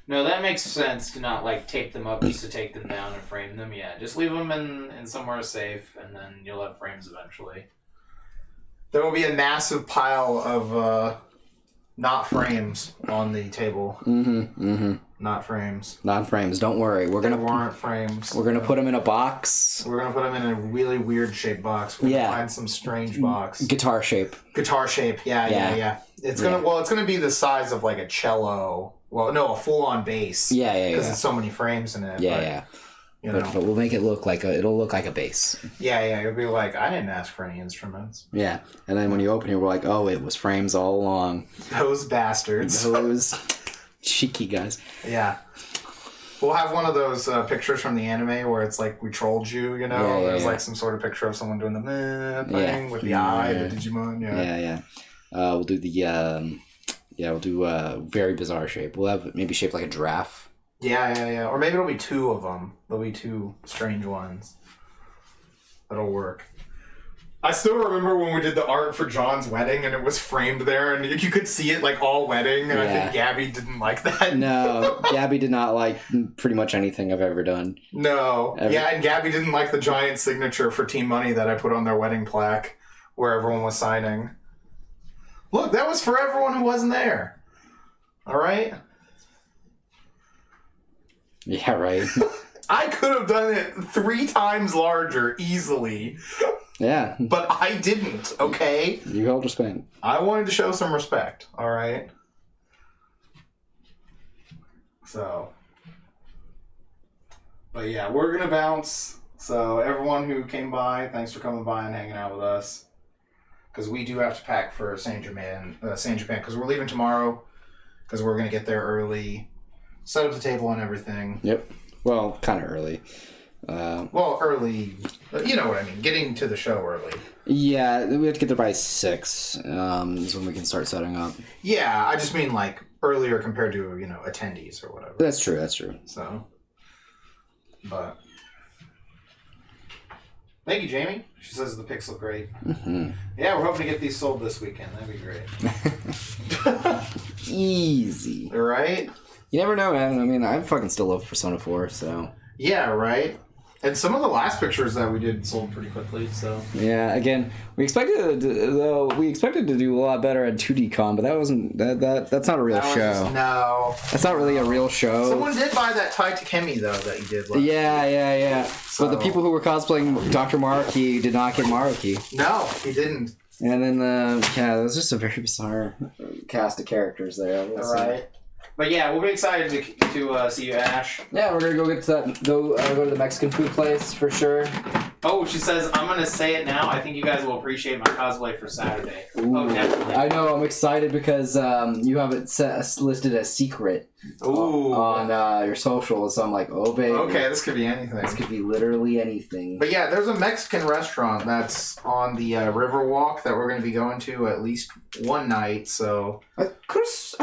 No, that makes sense to not, like, tape them up just to take them down and frame them. Yeah, just leave them in somewhere safe, and then you'll have frames eventually. There will be a massive pile of not frames on the table. Not frames. Not frames. Don't worry. They weren't frames. We're gonna put them in a box. We're gonna put them in a really weird shaped box. We're gonna find some strange box. Guitar shape. Guitar shape. Yeah. It's gonna be the size of like a cello. Well, no, a full-on bass. Yeah. Because it's so many frames in it. Yeah. You know. But we'll make it look like it'll look like a bass. Yeah. It'll be like, I didn't ask for any instruments. Yeah. And then when you open it, we're like, oh, it was frames all along. Those bastards. Those cheeky guys. Yeah. We'll have one of those pictures from the anime where it's like, we trolled you, you know? There's like some sort of picture of someone doing the meh thing with the eye, the Digimon. Yeah. We'll do the... we'll do a very bizarre shape. We'll have maybe shaped like a giraffe. Yeah. Or maybe it'll be two of them. There'll be two strange ones. That'll work. I still remember when we did the art for John's wedding and it was framed there and you could see it like all wedding and I think Gabby didn't like that. No, Gabby did not like pretty much anything I've ever done. No. Yeah, and Gabby didn't like the giant signature for Team Money that I put on their wedding plaque where everyone was signing. Look, that was for everyone who wasn't there. All right? Yeah, right. I could have done it 3 times larger easily. Yeah. But I didn't, okay? You held respect. I wanted to show some respect, all right? So. But yeah, we're going to bounce. So everyone who came by, thanks for coming by and hanging out with us. Because we do have to pack for Saint Japan, because we're leaving tomorrow. Because we're going to get there early, set up the table and everything. Yep. Well, kind of early. Early, you know what I mean, getting to the show early. Yeah, we have to get there by 6, is when we can start setting up. Yeah, I just mean like earlier compared to, attendees or whatever. That's true. So, but, thank you, Jamie. She says the pics look great. Mm-hmm. Yeah, we're hoping to get these sold this weekend. That'd be great. Easy. Right? You never know, man. I mean, I fucking still love Persona 4, so... Yeah, right? And some of the last pictures that we did sold pretty quickly, so... Yeah, again, we expected to do a lot better at 2D Con, but that wasn't... That's not a real show. No. That's not really a real show. Someone did buy that Tai Takemi, though, that you did last Yeah. So... But the people who were cosplaying Dr. Maruki did not get Maruki. No, he didn't. And then, it was just a very bizarre cast of characters there. Right. But yeah, we'll be excited to see you, Ash. Yeah, we're gonna go get to that. Go to the Mexican food place for sure. Oh, she says, I'm gonna say it now. I think you guys will appreciate my cosplay for Saturday. Ooh. Oh, definitely. I know. I'm excited because you have it listed as secret on your socials. So I'm like, oh baby. Okay, this could be anything. This could be literally anything. But yeah, there's a Mexican restaurant that's on the Riverwalk that we're going to be going to at least one night, so... I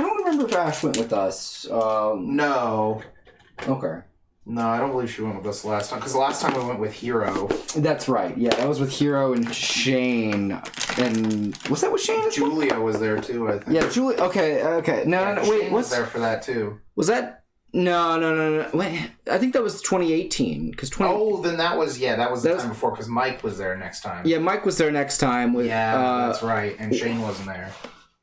don't remember if Ash went with us. No. Okay. No, I don't believe she went with us last time, because last time we went with Hero. That's right. Yeah, that was with Hero and Shane. And... Was that with Shane as well? Julia was there, too, I think. Yeah, Julia... Okay. No, wait. Shane was there for that, too. Was that... No. Wait, I think that was 2018. Oh, then that was the time before, because Mike was there next time. Yeah, Mike was there next time. That's right, and Shane wasn't there.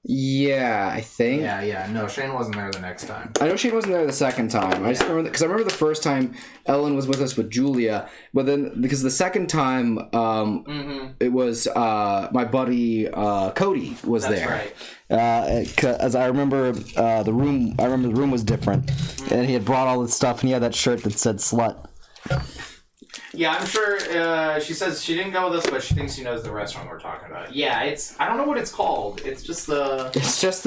Yeah, I think. Yeah. No, Shane wasn't there the next time. I know Shane wasn't there the second time. I just remember because I remember the first time Ellen was with us with Julia, but then because the second time it was my buddy Cody was there. That's right. As I remember the room. I remember the room was different, and he had brought all this stuff, and he had that shirt that said "slut." Yeah, I'm sure she says she didn't go with us, but she thinks she knows the restaurant we're talking about. Yeah, I don't know what it's called. It's just the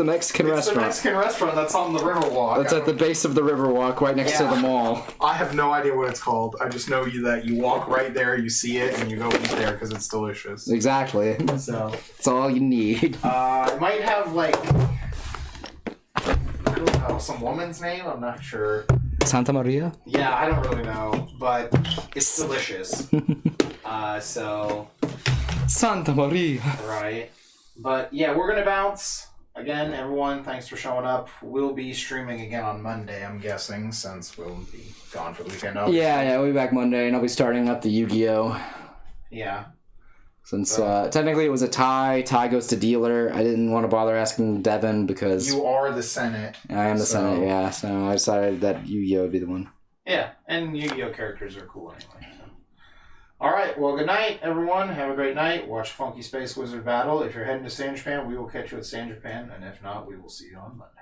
Mexican restaurant. It's the Mexican restaurant that's on the Riverwalk. That's at the base of the Riverwalk, right next to the mall. I have no idea what it's called. I just know that you walk right there, you see it, and you go eat there because it's delicious. Exactly. So that's all you need. It might have I don't know, some woman's name. I'm not sure. Santa Maria? Yeah, I don't really know, but it's delicious. So... Santa Maria. Right. But yeah, we're going to bounce. Again, everyone, thanks for showing up. We'll be streaming again on Monday, I'm guessing, since we'll be gone for the weekend. Obviously. Yeah, we'll be back Monday, and I'll be starting up the Yu-Gi-Oh! Yeah. Since technically it was a tie. Tie goes to dealer. I didn't want to bother asking Devin because... You are the Senate. I am the Senate, yeah. So I decided that Yu-Gi-Oh! Would be the one. Yeah, and Yu-Gi-Oh! Characters are cool anyway. So. Alright, well, good night, everyone. Have a great night. Watch Funky Space Wizard Battle. If you're heading to San Japan, we will catch you at San Japan. And if not, we will see you on Monday.